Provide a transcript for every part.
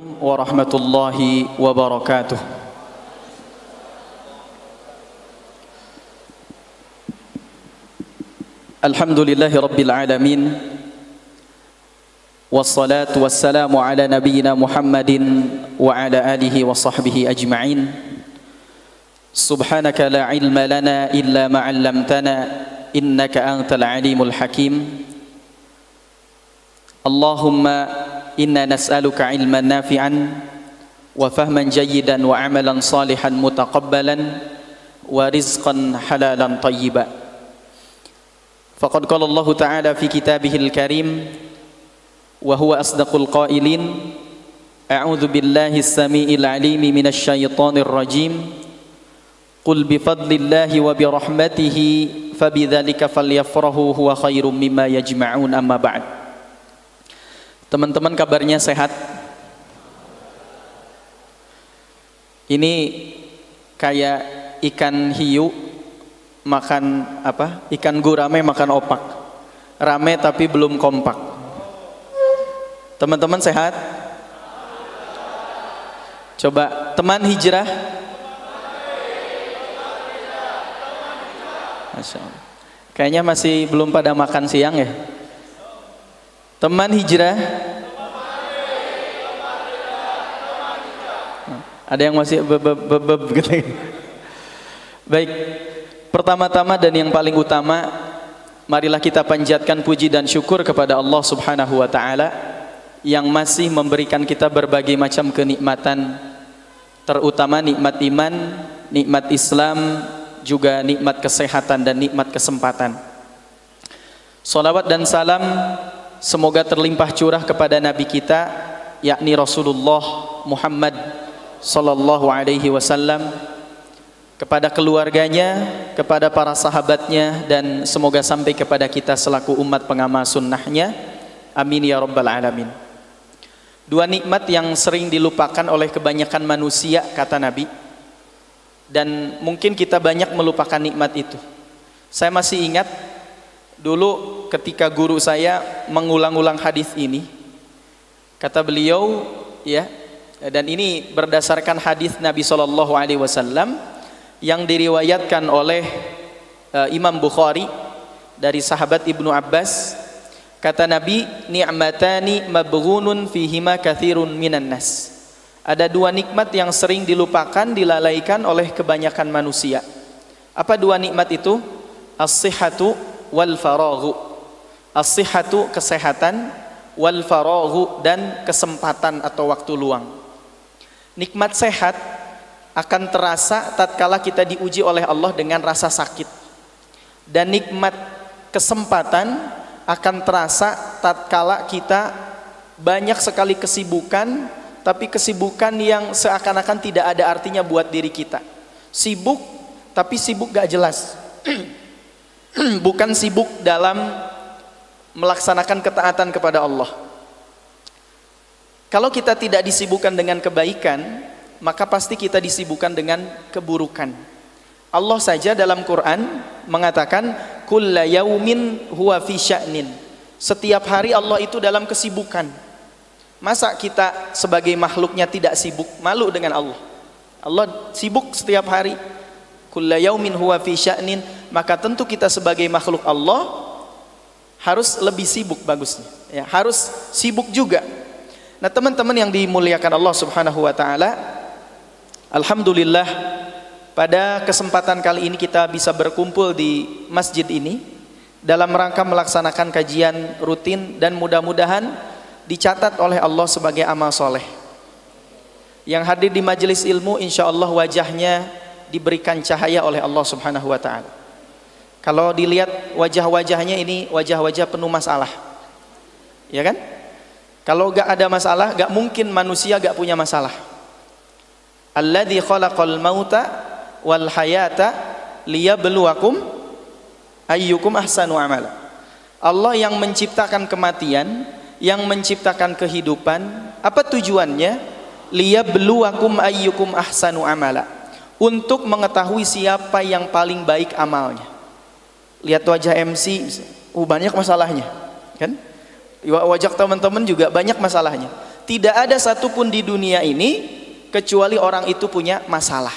Warahmatullahi wabarakatuh. Alhamdulillahi rabbil alamin. Wassalatu wassalamu ala nabiyyina Muhammadin wa ala alihi wa sahbihi ajma'in. Subhanaka la ilma lana illa ma 'allamtana innaka antal alimul hakim. Allahumma inna nas'aluka ilman nafi'an wa fahman jayyidan wa amalan salihan mutaqabbalan wa rizqan halalan tayyiba. Faqad qala Allah Ta'ala fi kitabihil karim wa huwa asdaqul qailin a'udzu billahi as-sami'il 'alimi minasy syaithanir rajim qul bi fadlillahi wa bi rahmatihi fabidzalika falyafrahu huwa khairum mimma yajma'un amma ba'd. Teman-teman, kabarnya sehat? Ini kayak ikan hiu makan apa? Ikan gurame makan opak. Rame tapi belum kompak. Teman-teman sehat? Coba teman hijrah. Masya Allah. Kayaknya masih belum pada makan siang ya. Teman hijrah. Ada yang masih beb gitu. Baik, pertama-tama dan yang paling utama, marilah kita panjatkan puji dan syukur kepada Allah Subhanahu wa Ta'ala yang masih memberikan kita berbagai macam kenikmatan, terutama nikmat iman, nikmat Islam, juga nikmat kesehatan dan nikmat kesempatan. Salawat dan salam semoga terlimpah curah kepada Nabi kita, yakni Rasulullah Muhammad sallallahu alaihi wasallam, kepada keluarganya, kepada para sahabatnya, dan semoga sampai kepada kita selaku umat pengamal sunnahnya. Amin ya rabbal alamin. Dua nikmat yang sering dilupakan oleh kebanyakan manusia, kata Nabi, dan mungkin kita banyak melupakan nikmat itu. Saya masih ingat dulu ketika guru saya mengulang-ulang hadis ini, kata beliau, ya, dan ini berdasarkan hadis Nabi SAW yang diriwayatkan oleh Imam Bukhari dari sahabat Ibnu Abbas. Kata Nabi, ni'matani mabghunun fihima katsirun minan nas. Ada dua nikmat yang sering dilupakan, dilalaikan oleh kebanyakan manusia. Apa dua nikmat itu? As-sihhatu wal faraghu. As-sihhatu kesehatan, wal faraghu dan kesempatan atau waktu luang. Nikmat sehat akan terasa tatkala kita diuji oleh Allah dengan rasa sakit, dan nikmat kesempatan akan terasa tatkala kita banyak sekali kesibukan, tapi kesibukan yang seakan-akan tidak ada artinya buat diri kita. Sibuk tapi sibuk gak jelas. Bukan sibuk dalam melaksanakan ketaatan kepada Allah. Kalau kita tidak disibukkan dengan kebaikan, maka pasti kita disibukkan dengan keburukan. Allah saja dalam Quran mengatakan kulla yaumin huwa fi sya'nin. Setiap hari Allah itu dalam kesibukan. Masa kita sebagai makhluknya tidak sibuk? Malu dengan Allah. Allah sibuk setiap hari. Kulla yaumin huwa fi sya'nin. Maka tentu kita sebagai makhluk Allah harus lebih sibuk bagusnya, ya, harus sibuk juga. Nah, teman-teman yang dimuliakan Allah Subhanahu wa Ta'ala, alhamdulillah pada kesempatan kali ini kita bisa berkumpul di masjid ini dalam rangka melaksanakan kajian rutin, dan mudah-mudahan dicatat oleh Allah sebagai amal soleh. Yang hadir di majelis ilmu insya Allah wajahnya diberikan cahaya oleh Allah Subhanahu wa Ta'ala. Kalau dilihat wajah-wajahnya ini wajah-wajah penuh masalah, ya kan? Kalau gak ada masalah, gak mungkin manusia gak punya masalah. Alladzi khalaqal mauta wal hayata liyabluwakum ayyukum ahsanu amala. Allah yang menciptakan kematian, yang menciptakan kehidupan. Apa tujuannya? Liyabluwakum ayyukum ahsanu amala. Untuk mengetahui siapa yang paling baik amalnya. Lihat wajah MC, banyak masalahnya, kan? Wajah teman-teman juga banyak masalahnya. Tidak ada satupun di dunia ini kecuali orang itu punya masalah.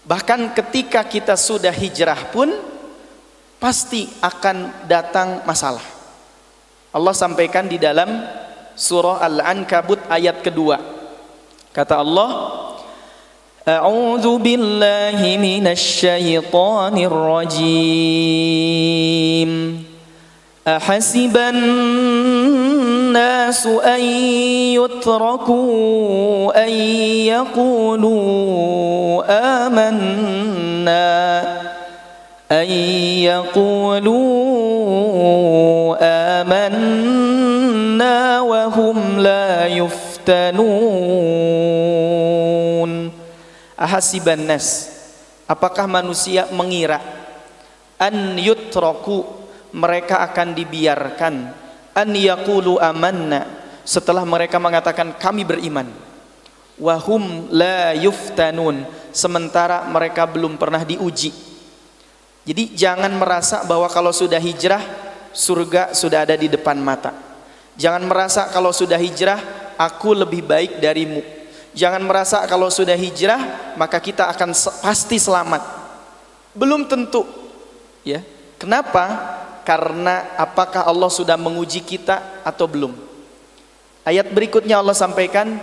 Bahkan ketika kita sudah hijrah pun pasti akan datang masalah. Allah sampaikan di dalam surah Al-Ankabut ayat kedua. Kata Allah, A'udzu billahi minasy syaithanir rajim. Ahasiban nasu an yutraku an yaqulu amanna wa hum la yuftanun. Ahasiban nas, apakah manusia mengira an yutraku, mereka akan dibiarkan, an yaqulu amanna, setelah mereka mengatakan kami beriman, wa hum la yuftanun, sementara mereka belum pernah diuji. Jadi jangan merasa bahwa kalau sudah hijrah surga sudah ada di depan mata. Jangan merasa kalau sudah hijrah aku lebih baik darimu. Jangan merasa kalau sudah hijrah maka kita akan pasti selamat. Belum tentu. Ya. Kenapa? Karena apakah Allah sudah menguji kita atau belum? Ayat berikutnya Allah sampaikan,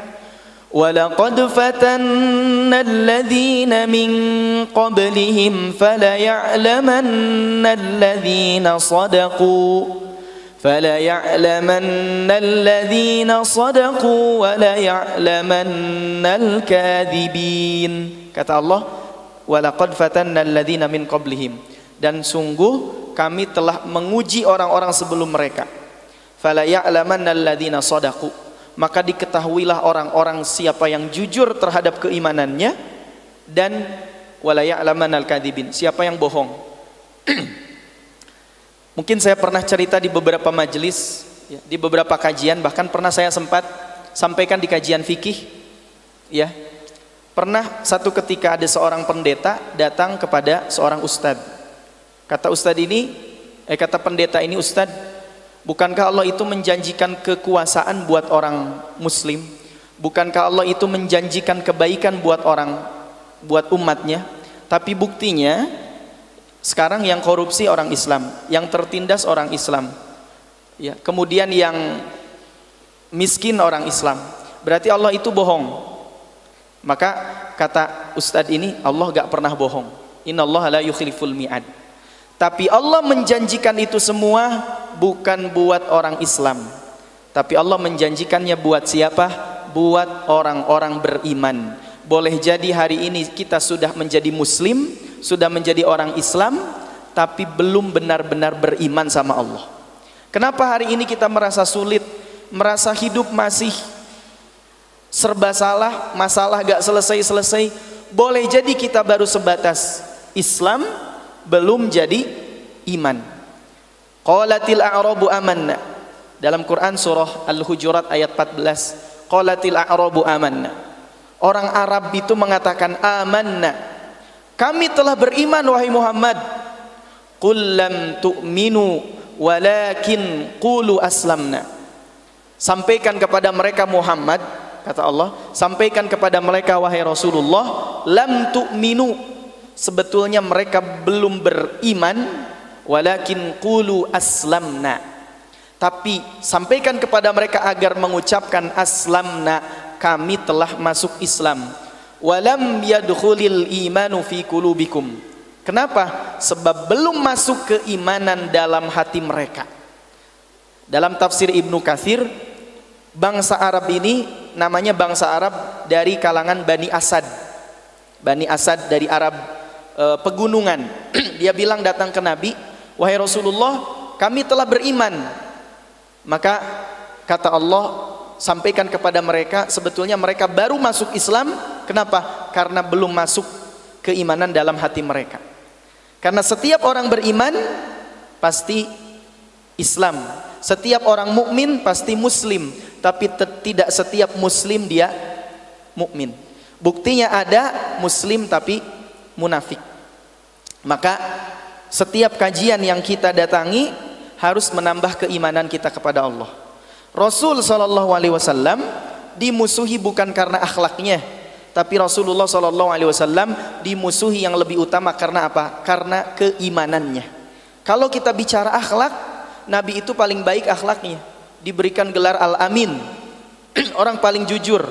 وَلَقَدْ فَتَنَّ الَّذِينَ مِنْ قَبْلِهِمْ فَلَيَعْلَمَنَّ الَّذِينَ صَدَقُوا وَلَيَعْلَمَنَّ الْكَاذِبِينَ. Kata Allah, وَلَقَدْ فَتَنَّ الَّذِينَ مِنْ قَبْلِهِمْ, dan sungguh kami telah menguji orang-orang sebelum mereka. فَلَيَعْلَمَنَّ الَّذِينَ صَدَقُوا, maka diketahuilah orang-orang siapa yang jujur terhadap keimanannya, dan wala ya'lamanal kadzibin, siapa yang bohong. Mungkin saya pernah cerita di beberapa majelis, ya, di beberapa kajian, bahkan pernah saya sempat sampaikan di kajian fikih, ya. Pernah satu ketika ada seorang pendeta datang kepada seorang ustadz. Kata pendeta ini, Ustadz, bukankah Allah itu menjanjikan kekuasaan buat orang muslim? Bukankah Allah itu menjanjikan kebaikan buat umatnya? Tapi buktinya sekarang yang korupsi orang Islam, yang tertindas orang Islam, ya, kemudian yang miskin orang Islam. Berarti Allah itu bohong. Maka kata Ustadz ini, Allah gak pernah bohong. Innallaha la yukhliful mi'ad. Tapi Allah menjanjikan itu semua bukan buat orang Islam, tapi Allah menjanjikannya buat siapa? Buat orang-orang beriman. Boleh jadi hari ini kita sudah menjadi muslim, sudah menjadi orang Islam, tapi belum benar-benar beriman sama Allah. Kenapa hari ini kita merasa sulit, merasa hidup masih serba salah, masalah gak selesai-selesai? Boleh jadi kita baru sebatas Islam, belum jadi iman. Qalatil a'rabu amanna, dalam Quran surah Al-Hujurat ayat 14, qalatil a'rabu amanna, orang Arab itu mengatakan amanna, kami telah beriman wahai Muhammad. Qul lam tu'minu walakin qulu aslamna, sampaikan kepada mereka Muhammad, kata Allah, sampaikan kepada mereka wahai Rasulullah, lam tu'minu, sebetulnya mereka belum beriman, walakin qulu aslamna, tapi sampaikan kepada mereka agar mengucapkan aslamna, kami telah masuk Islam. Walam yadkhulil imanu fi qulubikum. Kenapa? Sebab belum masuk keimanan dalam hati mereka. Dalam tafsir Ibnu Katsir, bangsa Arab ini namanya bangsa Arab dari kalangan Bani Asad. Bani Asad dari Arab pegunungan. Dia bilang datang ke Nabi, wahai Rasulullah, kami telah beriman. Maka kata Allah, sampaikan kepada mereka, sebetulnya mereka baru masuk Islam. Kenapa? Karena belum masuk keimanan dalam hati mereka. Karena setiap orang beriman pasti Islam, setiap orang mukmin pasti muslim, tapi tidak setiap muslim dia mukmin. Buktinya ada muslim tapi munafik. Maka setiap kajian yang kita datangi harus menambah keimanan kita kepada Allah. Rasul sallallahu alaihi wasallam dimusuhi bukan karena akhlaknya, tapi Rasulullah sallallahu alaihi wasallam dimusuhi yang lebih utama karena apa? Karena keimanannya. Kalau kita bicara akhlak, Nabi itu paling baik akhlaknya, diberikan gelar Al-Amin, orang paling jujur,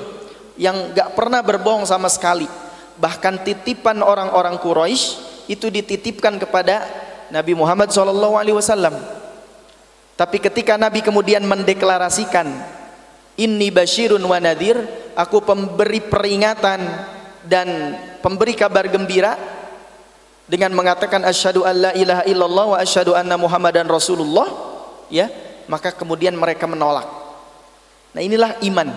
yang gak pernah berbohong sama sekali. Bahkan titipan orang-orang Quraisy itu dititipkan kepada Nabi Muhammad SAW. Tapi ketika Nabi kemudian mendeklarasikan, inni basyirun wa nadhir, aku pemberi peringatan dan pemberi kabar gembira, dengan mengatakan asyhadu alla ilaha illallah wa asyhadu anna muhammadan rasulullah, ya, maka kemudian mereka menolak. Nah, inilah iman.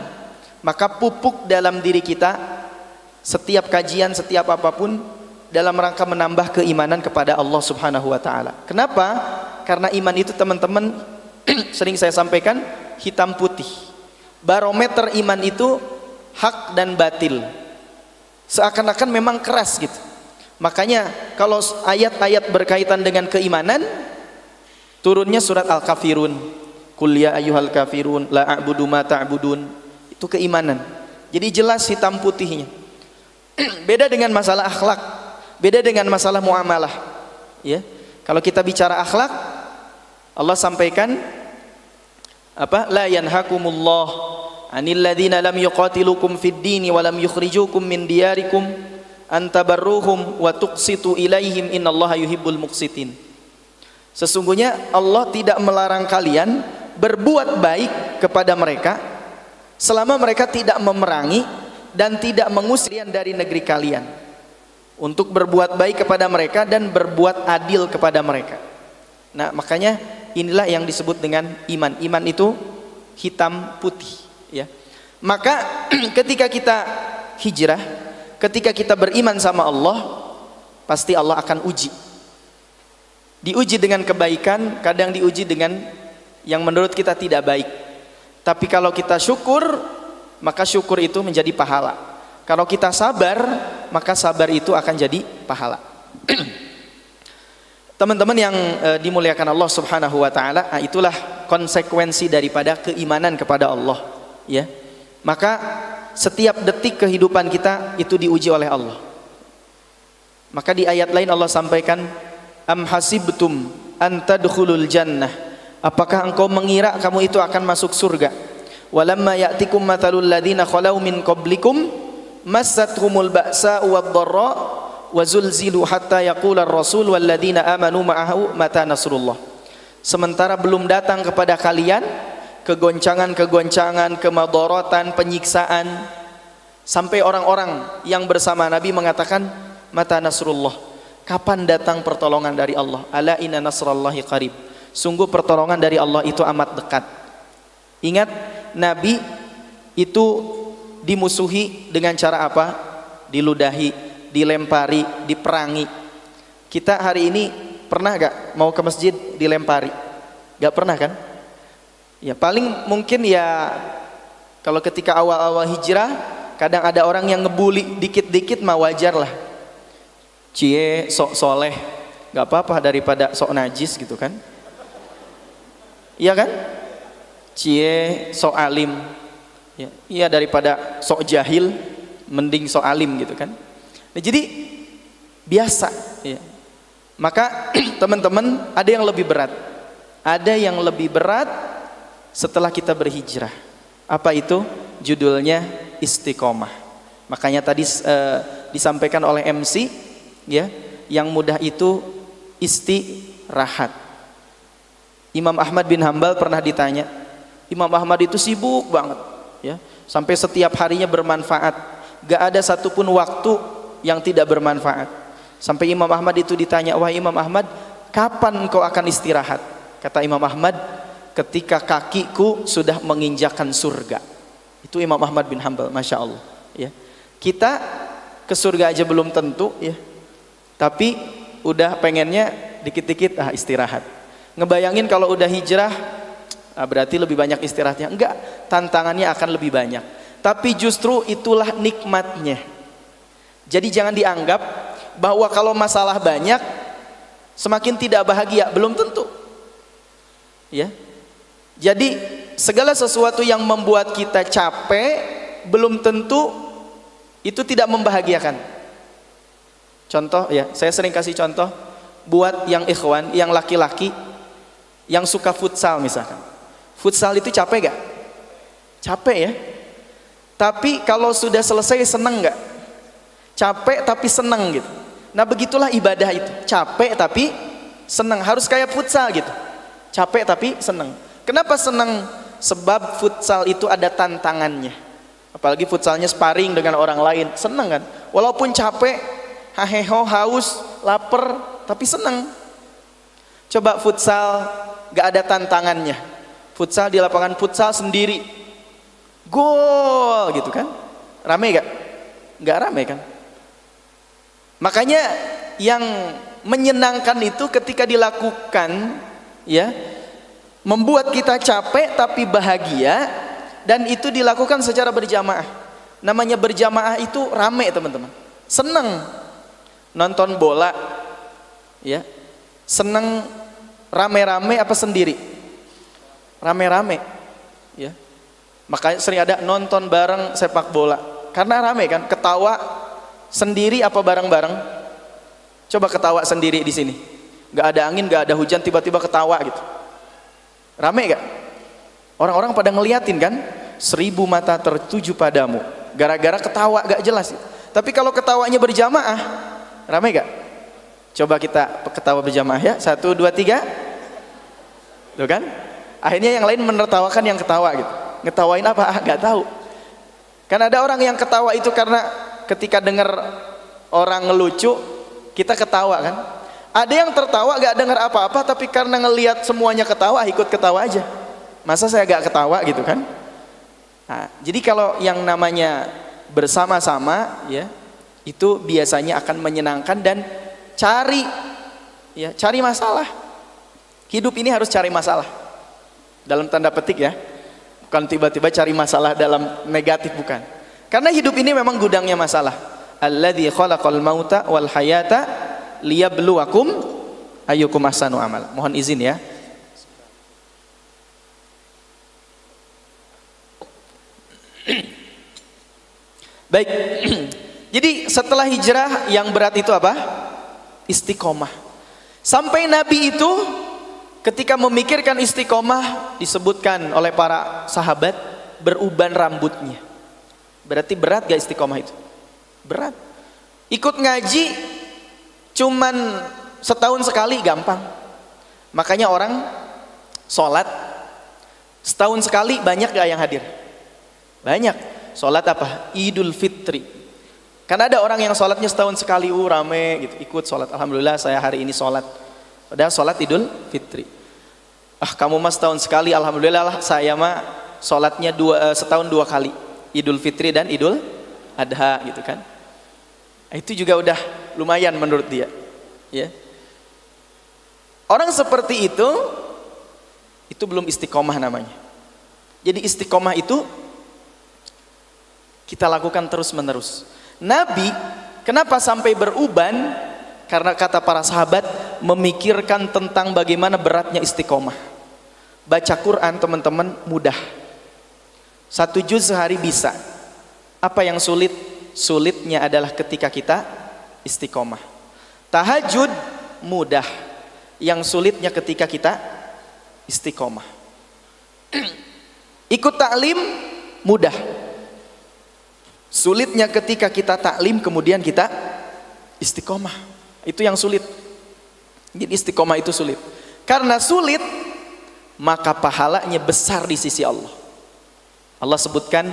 Maka pupuk dalam diri kita setiap kajian, setiap apapun dalam rangka menambah keimanan kepada Allah Subhanahu wa taala. Kenapa? Karena iman itu teman-teman sering saya sampaikan hitam putih. Barometer iman itu hak dan batil. Seakan-akan memang keras gitu. Makanya kalau ayat-ayat berkaitan dengan keimanan, turunnya surat Al-Kafirun. Qul ya ayyuhal kafirun la a'budu ma ta'budun. Itu keimanan. Jadi jelas hitam putihnya. Beda dengan masalah akhlak, beda dengan masalah muamalah, ya. Kalau kita bicara akhlak, Allah sampaikan apa? La yanhakumullah 'anil ladzina lam yuqatilukum fid dini wa lam yukhrijukum min diyarikum an tabarruhum wa tuqsitu ilaihim innallaha yuhibbul muqsitin. Sesungguhnya Allah tidak melarang kalian berbuat baik kepada mereka selama mereka tidak memerangi dan tidak mengusir dari negeri kalian, untuk berbuat baik kepada mereka dan berbuat adil kepada mereka. Nah, makanya inilah yang disebut dengan iman. Iman itu hitam putih, ya. Maka ketika kita hijrah, ketika kita beriman sama Allah, pasti Allah akan uji. Diuji dengan kebaikan, kadang diuji dengan yang menurut kita tidak baik. Tapi kalau kita syukur, maka syukur itu menjadi pahala. Kalau kita sabar, maka sabar itu akan jadi pahala. Teman-teman yang dimuliakan Allah Subhanahu wa taala, itulah konsekuensi daripada keimanan kepada Allah, ya. Maka setiap detik kehidupan kita itu diuji oleh Allah. Maka di ayat lain Allah sampaikan, am hasibtum an tadkhulul jannah, apakah engkau mengira kamu itu akan masuk surga? Walamma ya'tikum mathalul ladzina khalau min qablikum massathumul ba'sa wad-dharra wa zulzilu hatta yaqula ar-rasul wal ladzina amanu ma'ahu mata nasrullah. Sementara belum datang kepada kalian kegoncangan-kegoncangan, kemadharatan, penyiksaan, sampai orang-orang yang bersama Nabi mengatakan mata nasrullah, kapan datang pertolongan dari Allah? Ala inna nasrallahi qarib, sungguh pertolongan dari Allah itu amat dekat. Ingat, Nabi itu dimusuhi dengan cara apa? Diludahi, dilempari, diperangi. Kita hari ini pernah gak mau ke masjid dilempari? Gak pernah kan? Ya paling mungkin ya kalau ketika awal-awal hijrah, kadang ada orang yang ngebully dikit-dikit mah wajar lah. Cie sok soleh, gak apa-apa daripada sok najis gitu kan? Iya kan? Cie sok alim, ya, iya daripada sok jahil, mending sok alim gitu kan. Nah, jadi biasa, ya. Maka teman-teman ada yang lebih berat, ada yang lebih berat setelah kita berhijrah. Apa itu? Judulnya istiqomah. Makanya tadi disampaikan oleh MC, ya, yang mudah itu istirahat. Imam Ahmad bin Hambal pernah ditanya, Imam Ahmad itu sibuk banget, ya, sampai setiap harinya bermanfaat, gak ada satupun waktu yang tidak bermanfaat. Sampai Imam Ahmad itu ditanya, wah Imam Ahmad, kapan kau akan istirahat? Kata Imam Ahmad, ketika kakiku sudah menginjakkan surga. Itu Imam Ahmad bin Hambal, masya Allah, ya. Kita ke surga aja belum tentu, ya, tapi udah pengennya dikit-dikit istirahat. Ngebayangin kalau udah hijrah, berarti lebih banyak istirahatnya. Enggak, tantangannya akan lebih banyak. Tapi justru itulah nikmatnya. Jadi jangan dianggap bahwa kalau masalah banyak semakin tidak bahagia, belum tentu. Ya. Jadi segala sesuatu yang membuat kita capek belum tentu itu tidak membahagiakan. Contoh ya, saya sering kasih contoh buat yang ikhwan, yang laki-laki yang suka futsal misalkan. Futsal itu capek gak? Capek ya. Tapi kalau sudah selesai seneng gak? Capek tapi seneng gitu. Nah begitulah ibadah itu, capek tapi seneng. Harus kayak futsal gitu, capek tapi seneng. Kenapa seneng? Sebab futsal itu ada tantangannya. Apalagi futsalnya sparring dengan orang lain, seneng kan? Walaupun capek, haheho, haus, lapar, tapi seneng. Coba futsal gak ada tantangannya. Futsal di lapangan futsal sendiri, gol gitu kan? Rame gak? Gak rame kan? Makanya yang menyenangkan itu ketika dilakukan, ya, membuat kita capek tapi bahagia, dan itu dilakukan secara berjamaah. Namanya berjamaah itu rame teman-teman, seneng nonton bola, ya, seneng rame-rame apa sendiri? Rame-rame, ya. Makanya sering ada nonton bareng sepak bola karena rame kan, ketawa sendiri apa bareng-bareng? Coba ketawa sendiri di sini, nggak ada angin, nggak ada hujan, tiba-tiba ketawa gitu. Rame gak? Orang-orang pada ngeliatin kan, 1000 mata tertuju padamu, gara-gara ketawa gak jelas. Tapi kalau ketawanya berjamaah, rame gak? Coba kita ketawa berjamaah ya, 1, 2, 3. Tuh kan? Akhirnya yang lain menertawakan yang ketawa gitu. Ngetawain apa? Gak tahu. Kan ada orang yang ketawa itu karena ketika dengar orang ngelucu, kita ketawa kan. Ada yang tertawa gak dengar apa-apa, tapi karena ngelihat semuanya ketawa, ikut ketawa aja. Masa saya gak ketawa gitu kan? Nah, jadi kalau yang namanya bersama-sama, ya, itu biasanya akan menyenangkan dan cari, ya, cari masalah. Hidup ini harus cari masalah. Dalam tanda petik ya, bukan tiba-tiba cari masalah dalam negatif, bukan. Karena hidup ini memang gudangnya masalah. Alladzi khalaqal mauta wal hayata liyabluwakum ayyukum ahsanu amala. Mohon izin ya. Baik. Jadi setelah hijrah yang berat itu apa? Istiqomah. Sampai Nabi itu ketika memikirkan istiqomah disebutkan oleh para sahabat beruban rambutnya. Berarti berat gak istiqomah itu? Berat. Ikut ngaji cuman setahun sekali gampang. Makanya orang sholat setahun sekali banyak gak yang hadir? Banyak. Sholat apa? Idul Fitri. Karena ada orang yang sholatnya setahun sekali, rame gitu, ikut sholat. Alhamdulillah saya hari ini sholat. Padahal sholat Idul Fitri. Ah kamu mas setahun sekali, alhamdulillah lah saya mah sholatnya setahun 2 kali. Idul Fitri dan Idul Adha gitu kan. Itu juga udah lumayan menurut dia, ya. Orang seperti itu belum istiqomah namanya. Jadi istiqomah itu kita lakukan terus menerus. Nabi kenapa sampai beruban? Karena kata para sahabat memikirkan tentang bagaimana beratnya istiqomah. Baca Quran teman-teman mudah, 1 juz sehari bisa. Apa yang sulit? Sulitnya adalah ketika kita istiqomah. Tahajud mudah, yang sulitnya ketika kita istiqomah. Ikut taklim mudah, sulitnya ketika kita taklim kemudian kita istiqomah. Itu yang sulit. Jadi istiqomah itu sulit. Karena sulit, maka pahalanya besar di sisi Allah. Allah sebutkan,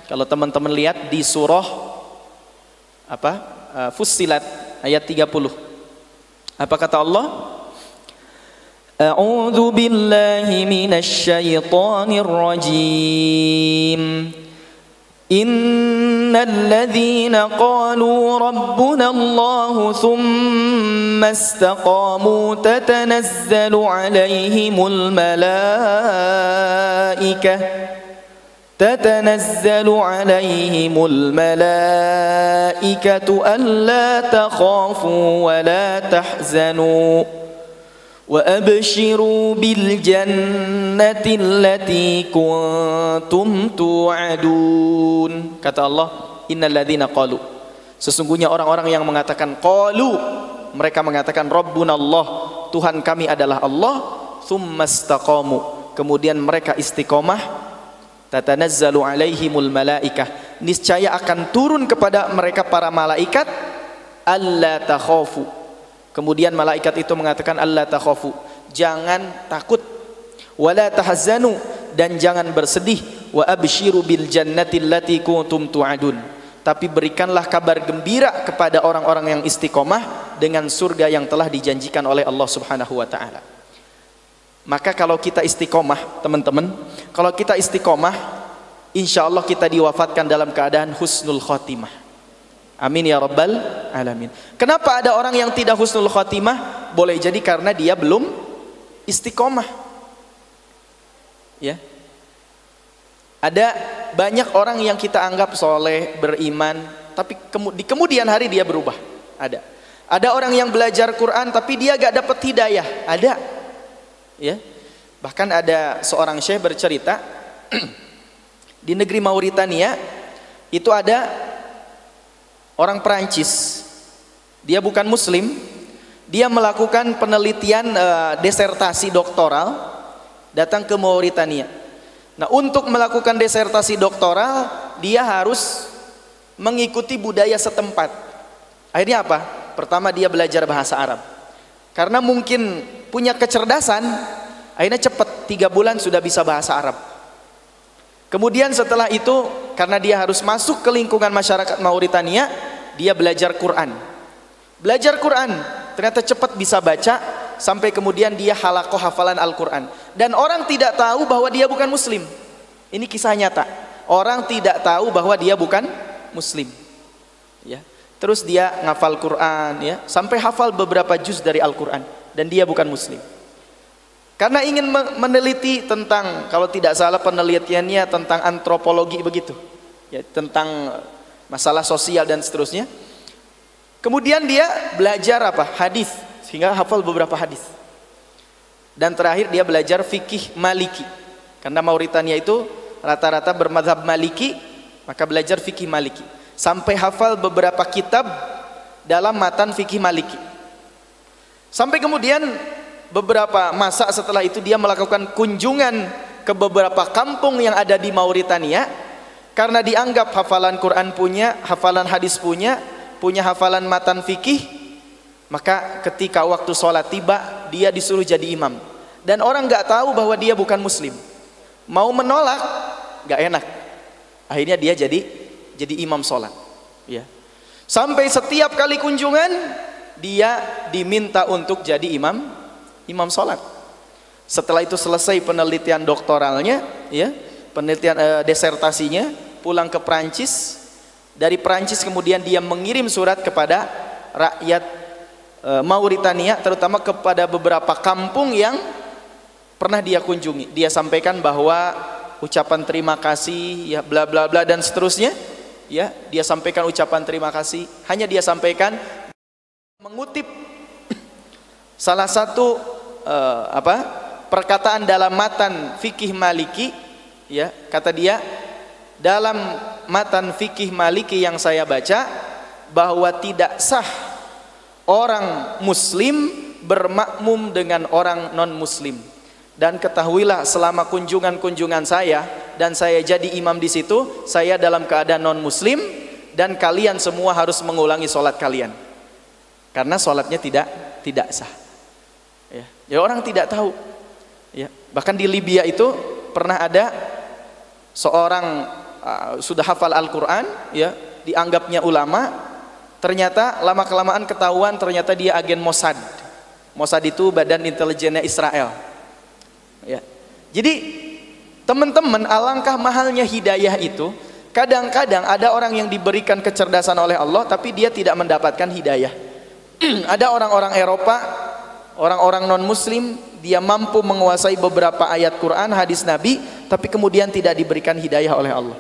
kalau teman-teman lihat di surah Fussilat ayat 30. Apa kata Allah? A'udzu billahi minasy syaithanir rajim. Innal ladzina qalu rabbuna Allah tsumma istaqamu tatanazzalu 'alaihimul malaikah تتنزل عليهم الملائكة ألا تخافوا ولا تحزنوا Wa abshiru bil jannati allati kuntum tu'adun. Kata Allah, innal ladzina qalu, sesungguhnya orang-orang yang mengatakan qalu, mereka mengatakan Rabbunallah, Tuhan kami adalah Allah, tsumastaqamu, kemudian mereka istiqomah, tatanazzalu alaihimul malaikah, niscaya akan turun kepada mereka para malaikat, alla takhafu, kemudian malaikat itu mengatakan alla takhafu, jangan takut, wala tahzanu, dan jangan bersedih, wa abshiru bil jannati allati kuntum tu'adun, tapi berikanlah kabar gembira kepada orang-orang yang istiqomah dengan surga yang telah dijanjikan oleh Allah Subhanahu wa taala. Maka kalau kita istiqomah, teman-teman, kalau kita istiqomah, insya Allah kita diwafatkan dalam keadaan husnul khotimah. Amin ya rabbal alamin. Kenapa ada orang yang tidak husnul khotimah? Boleh jadi karena dia belum istiqomah. Ya. Ada banyak orang yang kita anggap soleh, beriman, tapi di kemudian hari dia berubah. Ada orang yang belajar Quran tapi dia gak dapat hidayah. Ada. Ya. Bahkan ada seorang syekh bercerita di negeri Mauritania itu ada orang Perancis, dia bukan muslim, dia melakukan penelitian desertasi doktoral, datang ke Mauritania. Nah, untuk melakukan desertasi doktoral dia harus mengikuti budaya setempat. Akhirnya apa? Pertama dia belajar bahasa Arab, karena mungkin punya kecerdasan, akhirnya cepat, 3 bulan sudah bisa bahasa Arab. Kemudian setelah itu, karena dia harus masuk ke lingkungan masyarakat Mauritania, dia belajar Quran. Belajar Quran, ternyata cepat bisa baca, sampai kemudian dia halaqah hafalan Al-Quran. Dan orang tidak tahu bahwa dia bukan muslim. Ini kisah nyata. Orang tidak tahu bahwa dia bukan muslim. Ya. Terus dia ngafal Quran, ya, sampai hafal beberapa juz dari Al-Quran. Dan dia bukan muslim. Karena ingin meneliti tentang, kalau tidak salah penelitiannya tentang antropologi begitu, ya, tentang masalah sosial dan seterusnya. Kemudian dia belajar apa? Hadis, sehingga hafal beberapa hadis. Dan terakhir dia belajar fikih Maliki, karena Mauritania itu rata-rata bermadzhab Maliki, maka belajar fikih Maliki sampai hafal beberapa kitab dalam matan fikih Maliki. Sampai kemudian beberapa masa setelah itu dia melakukan kunjungan ke beberapa kampung yang ada di Mauritania, karena dianggap hafalan Quran punya, hafalan hadis punya hafalan matan fikih, maka ketika waktu sholat tiba dia disuruh jadi imam. Dan orang gak tahu bahwa dia bukan muslim, mau menolak gak enak, akhirnya dia jadi imam sholat, ya. Sampai setiap kali kunjungan dia diminta untuk jadi imam sholat. Setelah itu selesai penelitian doktoralnya, ya, penelitian desertasinya, pulang ke Perancis. Dari Perancis kemudian dia mengirim surat kepada rakyat Mauritania, terutama kepada beberapa kampung yang pernah dia kunjungi. Dia sampaikan bahwa ucapan terima kasih, ya, bla bla bla dan seterusnya, ya, dia sampaikan ucapan terima kasih. Hanya dia sampaikan mengutip salah satu perkataan dalam matan fikih Maliki, ya, kata dia, dalam matan fikih Maliki yang saya baca, bahwa tidak sah orang muslim bermakmum dengan orang non muslim. Dan ketahuilah selama kunjungan saya dan saya jadi imam di situ, saya dalam keadaan non muslim, dan kalian semua harus mengulangi sholat kalian, karena sholatnya tidak sah. Ya, jadi orang tidak tahu. Ya, bahkan di Libya itu pernah ada seorang sudah hafal Al-Quran, ya, dianggapnya ulama, ternyata lama kelamaan ketahuan ternyata dia agen Mossad. Mossad itu badan intelijennya Israel. Ya. Jadi teman-teman, alangkah mahalnya hidayah itu. Kadang-kadang ada orang yang diberikan kecerdasan oleh Allah tapi dia tidak mendapatkan hidayah. Ada orang-orang Eropa, orang-orang non-muslim, dia mampu menguasai beberapa ayat Quran, hadis Nabi, tapi kemudian tidak diberikan hidayah oleh Allah.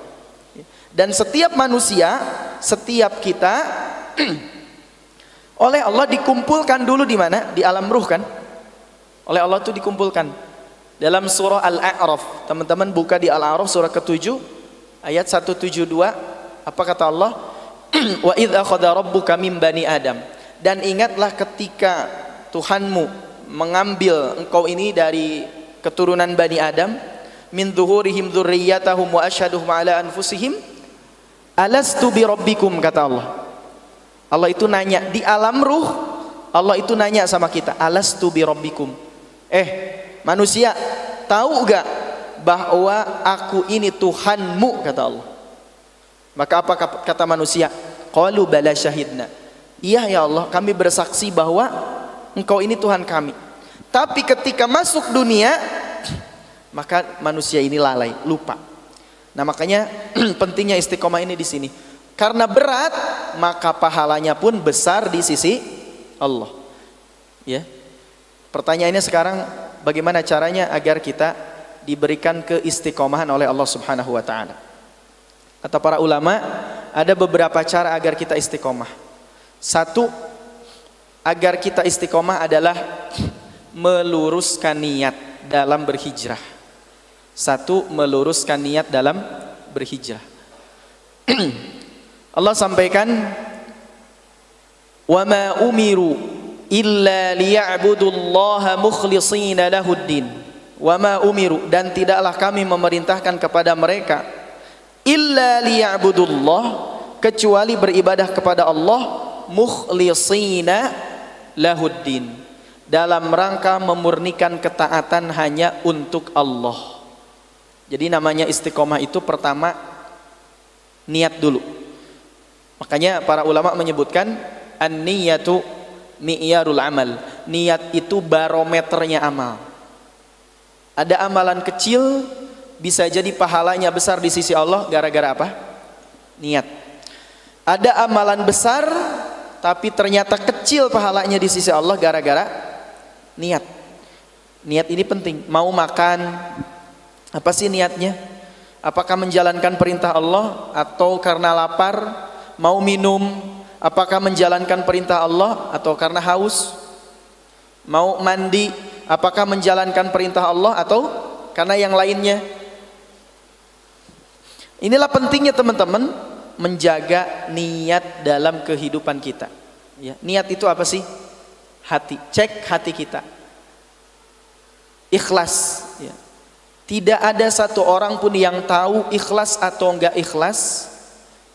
Dan setiap manusia, setiap kita oleh Allah dikumpulkan dulu di mana? Di alam ruh, kan? oleh Allah itu dikumpulkan. Dalam surah Al-A'raf, teman-teman buka di Al-A'raf surah ke-7 ayat 172, apa kata Allah? Wa idz akhadha rabbuka min bani Adam. Dan ingatlah ketika Tuhanmu mengambil engkau ini dari keturunan Bani Adam, min zuhurihim dzurriyyatahum wa asyhaduhum ala anfusihim alastu bi rabbikum, kata Allah. Allah itu nanya di alam ruh, Allah itu nanya sama kita, alastu bi rabbikum. Manusia, tahu enggak bahwa aku ini Tuhanmu, kata Allah. Maka apa kata manusia? Qalu bala syahidna. Iya ya Allah, kami bersaksi bahwa engkau ini Tuhan kami. Tapi ketika masuk dunia, maka manusia ini lalai, lupa. Nah, makanya pentingnya istiqomah ini di sini. Karena berat, maka pahalanya pun besar di sisi Allah. Ya. Pertanyaannya sekarang, bagaimana caranya agar kita diberikan keistiqomahan oleh Allah Subhanahu wa taala? Kata para ulama, ada beberapa cara agar kita istiqomah. Satu, agar kita istiqomah adalah meluruskan niat dalam berhijrah. Satu, meluruskan niat dalam berhijrah. Allah sampaikan, wa ma umiru illa liya'budullaha mukhlishina lahuddin. Wa ma umiru, dan tidaklah kami memerintahkan kepada mereka illa liya'budullah, kecuali beribadah kepada Allah, mukhlishina lahuddin, dalam rangka memurnikan ketaatan hanya untuk Allah. Jadi namanya istiqomah itu pertama niat dulu. Makanya para ulama menyebutkan an-niyatu mi'yarul amal. Niat itu barometernya amal. Ada amalan kecil bisa jadi pahalanya besar di sisi Allah gara-gara apa? Niat. Ada amalan besar tapi ternyata kecil pahalanya di sisi Allah gara-gara niat. Niat ini penting. Mau makan, apa sih niatnya? Apakah menjalankan perintah Allah atau karena lapar? Mau minum, apakah menjalankan perintah Allah atau karena haus? Mau mandi, apakah menjalankan perintah Allah atau karena yang lainnya? Inilah pentingnya teman-teman menjaga niat dalam kehidupan kita. Ya, niat itu apa sih? Hati. Cek hati kita. Ikhlas. Ya. Tidak ada satu orang pun yang tahu ikhlas atau enggak ikhlas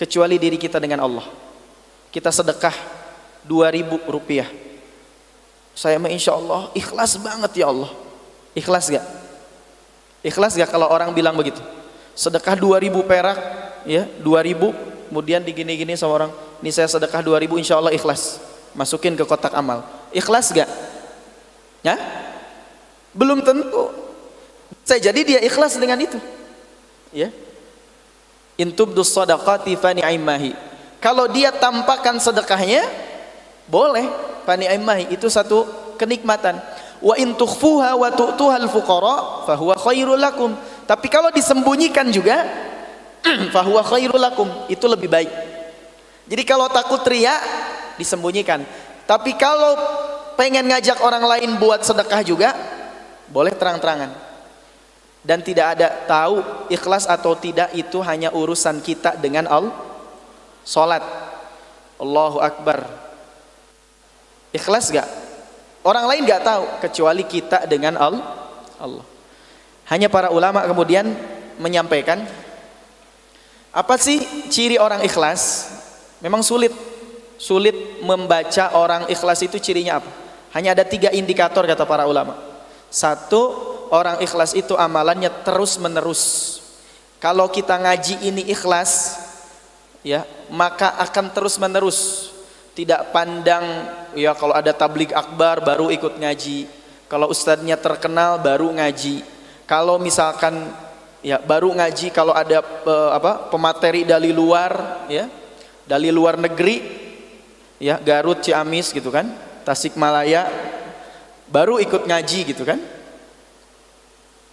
kecuali diri kita dengan Allah. Kita sedekah 2.000 rupiah. Saya mah insya Allah ikhlas banget ya Allah. Ikhlas gak? Ikhlas gak kalau orang bilang begitu? Sedekah 2.000 perak, ya 2.000. Kemudian digini-gini sama orang, ini saya sedekah 2.000, insya Allah ikhlas, masukin ke kotak amal. Ikhlas gak? Ya? Belum tentu. Saya jadi dia ikhlas dengan itu. Ya. Intubdus shadaqati fani'aimahi. Kalau dia tampakkan sedekahnya, boleh fani'aimahi, itu satu kenikmatan. Wa in tukhfuha wa tu'tuhal fuqara fahuwa khairul lakum. Tapi kalau disembunyikan juga, fahuwa khairul lakum, itu lebih baik. Jadi kalau takut riya, disembunyikan. Tapi kalau pengen ngajak orang lain buat sedekah juga, boleh terang-terangan. Dan tidak ada tahu ikhlas atau tidak, itu hanya urusan kita dengan Allah. Salat, Allahu Akbar, ikhlas gak? Orang lain gak tahu kecuali kita dengan Allah. Hanya para ulama kemudian menyampaikan, apa sih ciri orang ikhlas? Memang sulit membaca orang ikhlas itu cirinya apa? Hanya ada 3 indikator kata para ulama. Satu, orang ikhlas itu amalannya terus menerus. Kalau kita ngaji ini ikhlas, ya, maka akan terus menerus. Tidak pandang, ya kalau ada tabligh akbar baru ikut ngaji, kalau ustadznya terkenal baru ngaji. Kalau misalkan ya baru ngaji kalau ada pemateri dari luar, ya, dari luar negeri, ya Garut, Ciamis gitu kan, Tasikmalaya, baru ikut ngaji gitu kan.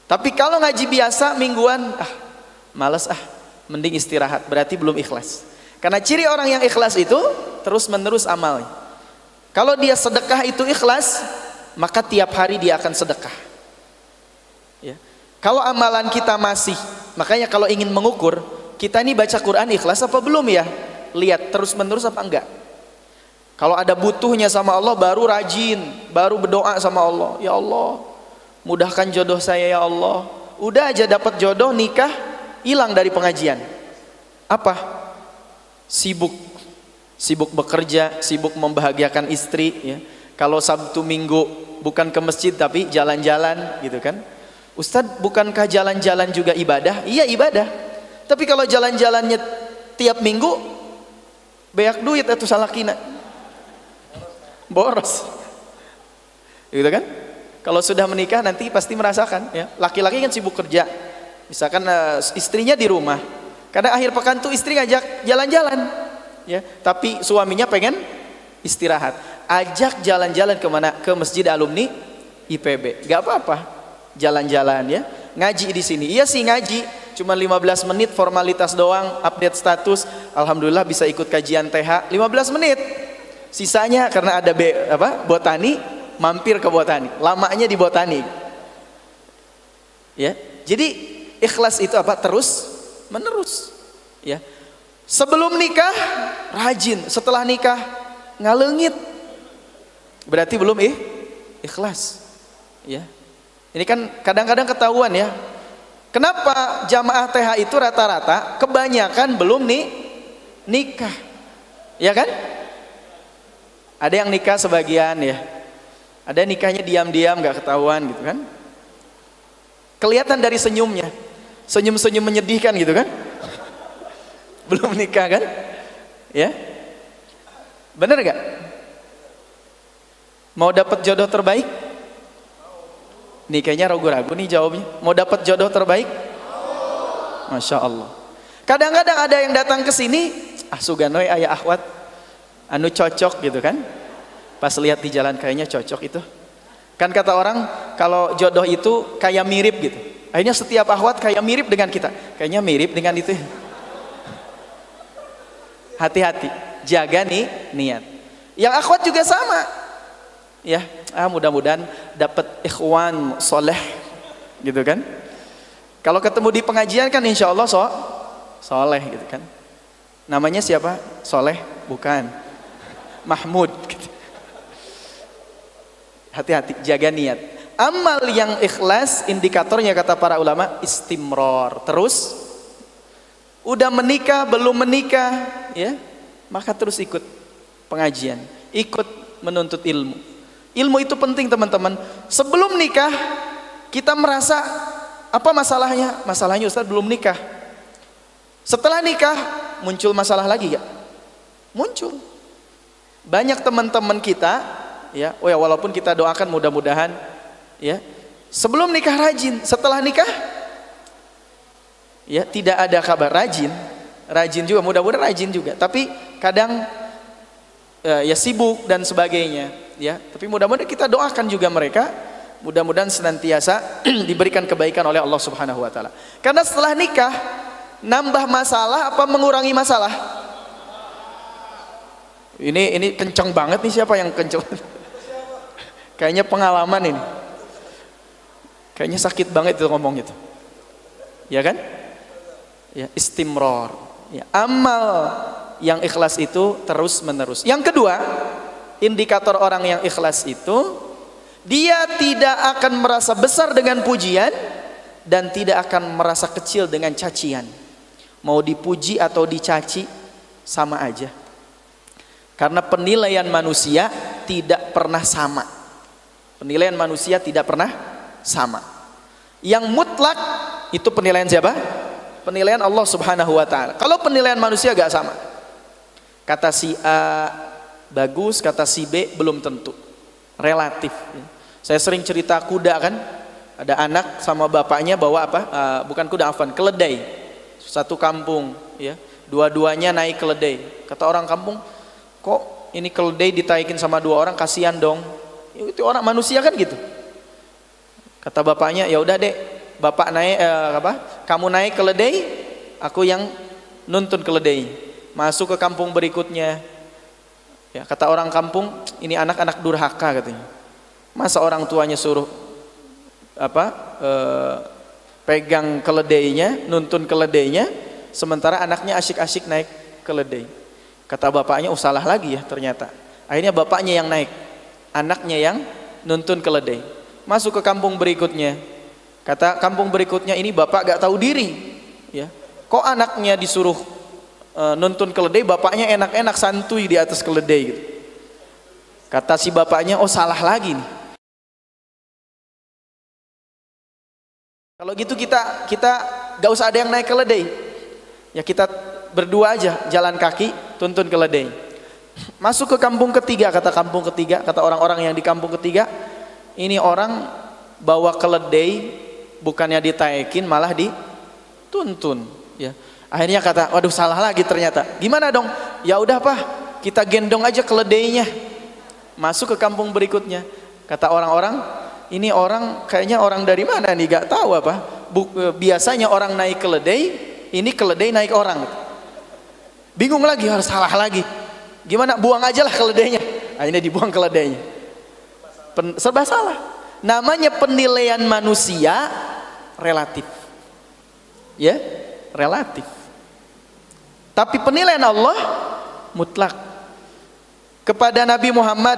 Tapi kalau ngaji biasa mingguan, malas mending istirahat, berarti belum ikhlas. Karena ciri orang yang ikhlas itu terus menerus amalnya. Kalau dia sedekah itu ikhlas, maka tiap hari dia akan sedekah. Ya. Kalau amalan kita masih, makanya kalau ingin mengukur, kita ini baca Quran ikhlas apa belum ya? Lihat terus menerus apa enggak. Kalau ada butuhnya sama Allah baru rajin, baru berdoa sama Allah. Ya Allah, mudahkan jodoh saya ya Allah. Udah aja dapat jodoh, nikah, hilang dari pengajian. Apa? Sibuk bekerja, sibuk membahagiakan istri. Ya. Kalau Sabtu Minggu bukan ke masjid tapi jalan-jalan, gitu kan? Ustadz, bukankah jalan-jalan juga ibadah? Iya ibadah. Tapi kalau jalan-jalannya tiap minggu, banyak duit atau salah kina, boros, gitu kan? Kalau sudah menikah nanti pasti merasakan. Ya. Laki-laki kan sibuk kerja, misalkan istrinya di rumah. Kadang akhir pekan tuh istri ngajak jalan-jalan, ya. Tapi suaminya pengen istirahat. Ajak jalan-jalan kemana? Ke masjid alumni IPB. Gak apa-apa, jalan-jalan ya. Ngaji di sini. Iya sih ngaji. Cuma 15 menit formalitas doang, update status. Alhamdulillah bisa ikut kajian TH 15 menit. Sisanya karena ada botani, mampir ke botani. Lamanya di botani. Ya. Jadi ikhlas itu apa? Terus menerus. Ya. Sebelum nikah rajin, setelah nikah ngalengit. Berarti belum ikhlas. Ya. Ini kan kadang-kadang ketahuan ya. Kenapa jamaah TH itu rata-rata kebanyakan belum nikah, ya kan? Ada yang nikah sebagian ya, ada yang nikahnya diam-diam gak ketahuan gitu kan? Kelihatan dari senyumnya, senyum-senyum menyedihkan gitu kan? Belum nikah kan? Ya, bener gak? Mau dapat jodoh terbaik? Nih kayaknya ragu-ragu nih jawabnya. Mau dapat jodoh terbaik? Masya Allah. Kadang-kadang ada yang datang ke sini, suganoy ayah akhwat, anu cocok gitu kan? Pas lihat di jalan kayaknya cocok itu. Kan kata orang kalau jodoh itu kayak mirip gitu. Akhirnya setiap akhwat kayak mirip dengan kita. Kayaknya mirip dengan itu. Hati-hati, jaga nih niat. Yang akhwat juga sama. Ya, mudah-mudahan dapat ikhwan soleh gitu kan. Kalau ketemu di pengajian kan insya Allah soleh gitu kan. Namanya siapa? Soleh? Bukan, Mahmud gitu. Hati-hati, jaga niat. Amal yang ikhlas indikatornya kata para ulama istimror, terus. Udah menikah belum menikah ya, maka terus ikut pengajian, ikut menuntut ilmu. Ilmu itu penting teman-teman. Sebelum nikah kita merasa apa masalahnya? Masalahnya Ustaz belum nikah. Setelah nikah muncul masalah lagi gak? Muncul. Banyak teman-teman kita ya, walaupun kita doakan mudah-mudahan ya, sebelum nikah rajin, setelah nikah ya tidak ada kabar. Rajin juga, mudah-mudahan rajin juga. Tapi kadang ya sibuk dan sebagainya. Ya, tapi mudah-mudahan kita doakan juga mereka, mudah-mudahan senantiasa diberikan kebaikan oleh Allah Subhanahu wa taala. Karena setelah nikah nambah masalah apa mengurangi masalah? Ini kenceng banget nih, siapa yang kenceng? Kayaknya pengalaman ini. Kayaknya sakit banget itu ngomong itu. Ya kan? Ya, istimror. Ya, amal yang ikhlas itu terus menerus. Yang kedua, indikator orang yang ikhlas itu dia tidak akan merasa besar dengan pujian dan tidak akan merasa kecil dengan cacian. Mau dipuji atau dicaci sama aja. Karena penilaian manusia tidak pernah sama. Penilaian manusia tidak pernah sama. Yang mutlak itu penilaian siapa? Penilaian Allah Subhanahu wa taala. Kalau penilaian manusia gak sama. Kata si A bagus, kata si B belum tentu, relatif. Saya sering cerita kuda kan, ada anak sama bapaknya bawa apa? Bukan kuda, keledai. Satu kampung, ya, dua-duanya naik keledai. Kata orang kampung, kok ini keledai ditaikin sama dua orang, kasihan dong. Itu orang manusia kan gitu. Kata bapaknya, ya udah deh, bapak naik kamu naik keledai, aku yang nuntun keledai. Masuk ke kampung berikutnya. Ya, kata orang kampung, ini anak-anak durhaka katanya. Masa orang tuanya suruh pegang keledainya, nuntun keledainya, sementara anaknya asyik-asyik naik keledai. Kata bapaknya, oh salah lagi ya ternyata. Akhirnya bapaknya yang naik, anaknya yang nuntun keledai. Masuk ke kampung berikutnya. Kata kampung berikutnya, ini bapak gak tahu diri ya. Kok anaknya disuruh nuntun keledai, bapaknya enak-enak santuy di atas keledai gitu. Kata si bapaknya, oh salah lagi nih. Kalau gitu kita gak usah ada yang naik keledai. Ya kita berdua aja jalan kaki tuntun keledai. Masuk ke kampung ketiga, kata orang-orang yang di kampung ketiga, ini orang bawa keledai bukannya ditaekin malah dituntun ya. Akhirnya kata, waduh salah lagi ternyata. Gimana dong? Ya udah Pak, kita gendong aja keledainya. Masuk ke kampung berikutnya. Kata orang-orang, ini orang kayaknya orang dari mana nih, gak tahu apa. Biasanya orang naik keledai, ini keledai naik orang. Bingung lagi, harus salah lagi. Gimana? Buang aja lah keledainya. Akhirnya dibuang keledainya. Serba salah. Namanya penilaian manusia relatif. Ya, relatif. Tapi penilaian Allah mutlak. Kepada Nabi Muhammad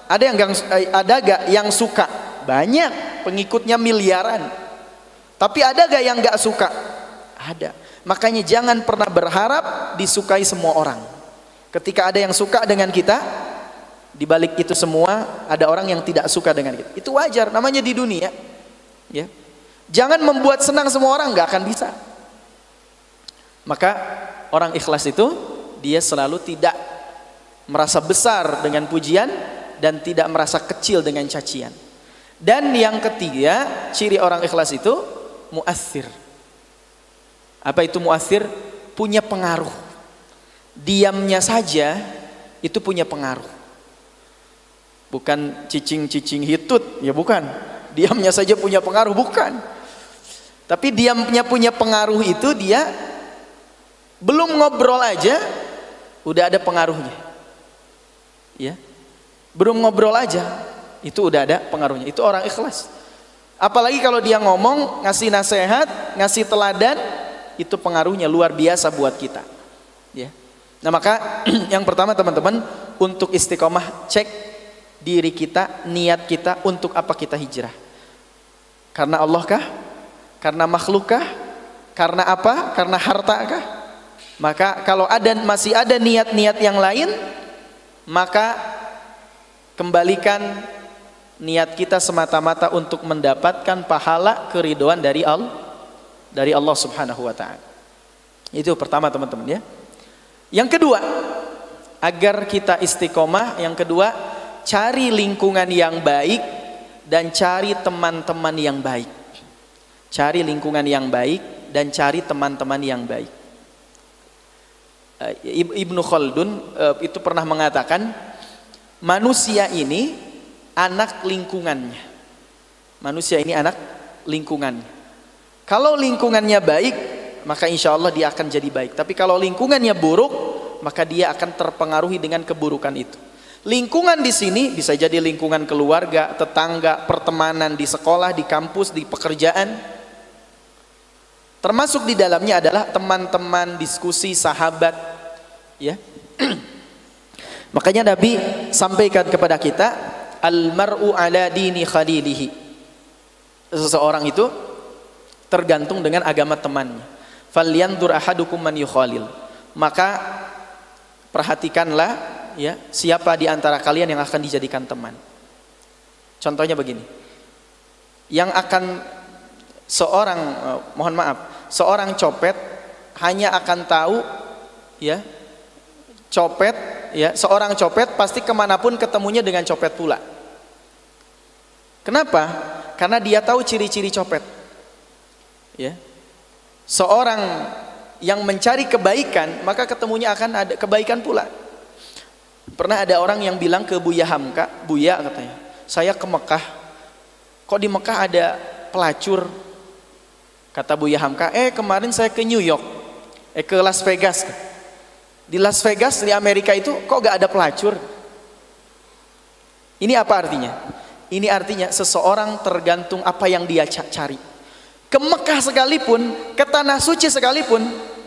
ada gak yang suka? Banyak, pengikutnya miliaran. Tapi ada gak yang gak suka? Ada. Makanya jangan pernah berharap disukai semua orang. Ketika ada yang suka dengan kita, di balik itu semua ada orang yang tidak suka dengan kita. Itu wajar, namanya di dunia ya. Jangan membuat senang semua orang, gak akan bisa. Maka orang ikhlas itu dia selalu tidak merasa besar dengan pujian dan tidak merasa kecil dengan cacian. Dan yang ketiga, ciri orang ikhlas itu mu'athir. Apa itu mu'athir? Punya pengaruh. Diamnya saja itu punya pengaruh. Bukan cicing-cicing hitut, ya bukan. Diamnya saja punya pengaruh, bukan. Tapi diamnya punya pengaruh itu dia belum ngobrol aja udah ada pengaruhnya. Ya. Belum ngobrol aja itu udah ada pengaruhnya. Itu orang ikhlas. Apalagi kalau dia ngomong, ngasih nasihat, ngasih teladan, itu pengaruhnya luar biasa buat kita ya. Nah maka yang pertama teman-teman, untuk istiqomah cek diri kita, niat kita, untuk apa kita hijrah. Karena Allah kah? Karena makhluk kah? Karena apa? Karena harta kah? Maka kalau masih ada niat-niat yang lain, maka kembalikan niat kita semata-mata untuk mendapatkan pahala keridhaan dari Allah Subhanahu wa taala. Itu pertama teman-teman ya. Yang kedua, agar kita istiqomah, yang kedua, cari lingkungan yang baik dan cari teman-teman yang baik. Cari lingkungan yang baik dan cari teman-teman yang baik. Ibnu Khaldun itu pernah mengatakan, manusia ini anak lingkungannya. Manusia ini anak lingkungannya. Kalau lingkungannya baik, maka insya Allah dia akan jadi baik. Tapi kalau lingkungannya buruk, maka dia akan terpengaruhi dengan keburukan itu. Lingkungan di sini bisa jadi lingkungan keluarga, tetangga, pertemanan, di sekolah, di kampus, di pekerjaan. Termasuk di dalamnya adalah teman-teman, diskusi, sahabat, ya. Makanya Nabi sampaikan kepada kita, al-mar'u ala dini khalilihi. Seseorang itu tergantung dengan agama temannya. Falyandur ahadukum man yukhalil. Maka perhatikanlah ya, siapa di antara kalian yang akan dijadikan teman. Contohnya begini. Yang akan seorang copet hanya akan tahu ya, copet ya, seorang copet pasti kemanapun ketemunya dengan copet pula. Kenapa? Karena dia tahu ciri-ciri copet ya. Seorang yang mencari kebaikan, maka ketemunya akan ada kebaikan pula. Pernah ada orang yang bilang ke Buya Hamka, Buya katanya, saya ke Mekah, kok di Mekah ada pelacur? Kata Buya Hamka, kemarin saya ke New York, ke Las Vegas. Di Las Vegas, di Amerika itu kok gak ada pelacur? Ini apa artinya? Ini artinya seseorang tergantung apa yang dia cari. Ke Mekah sekalipun, ke tanah suci sekalipun,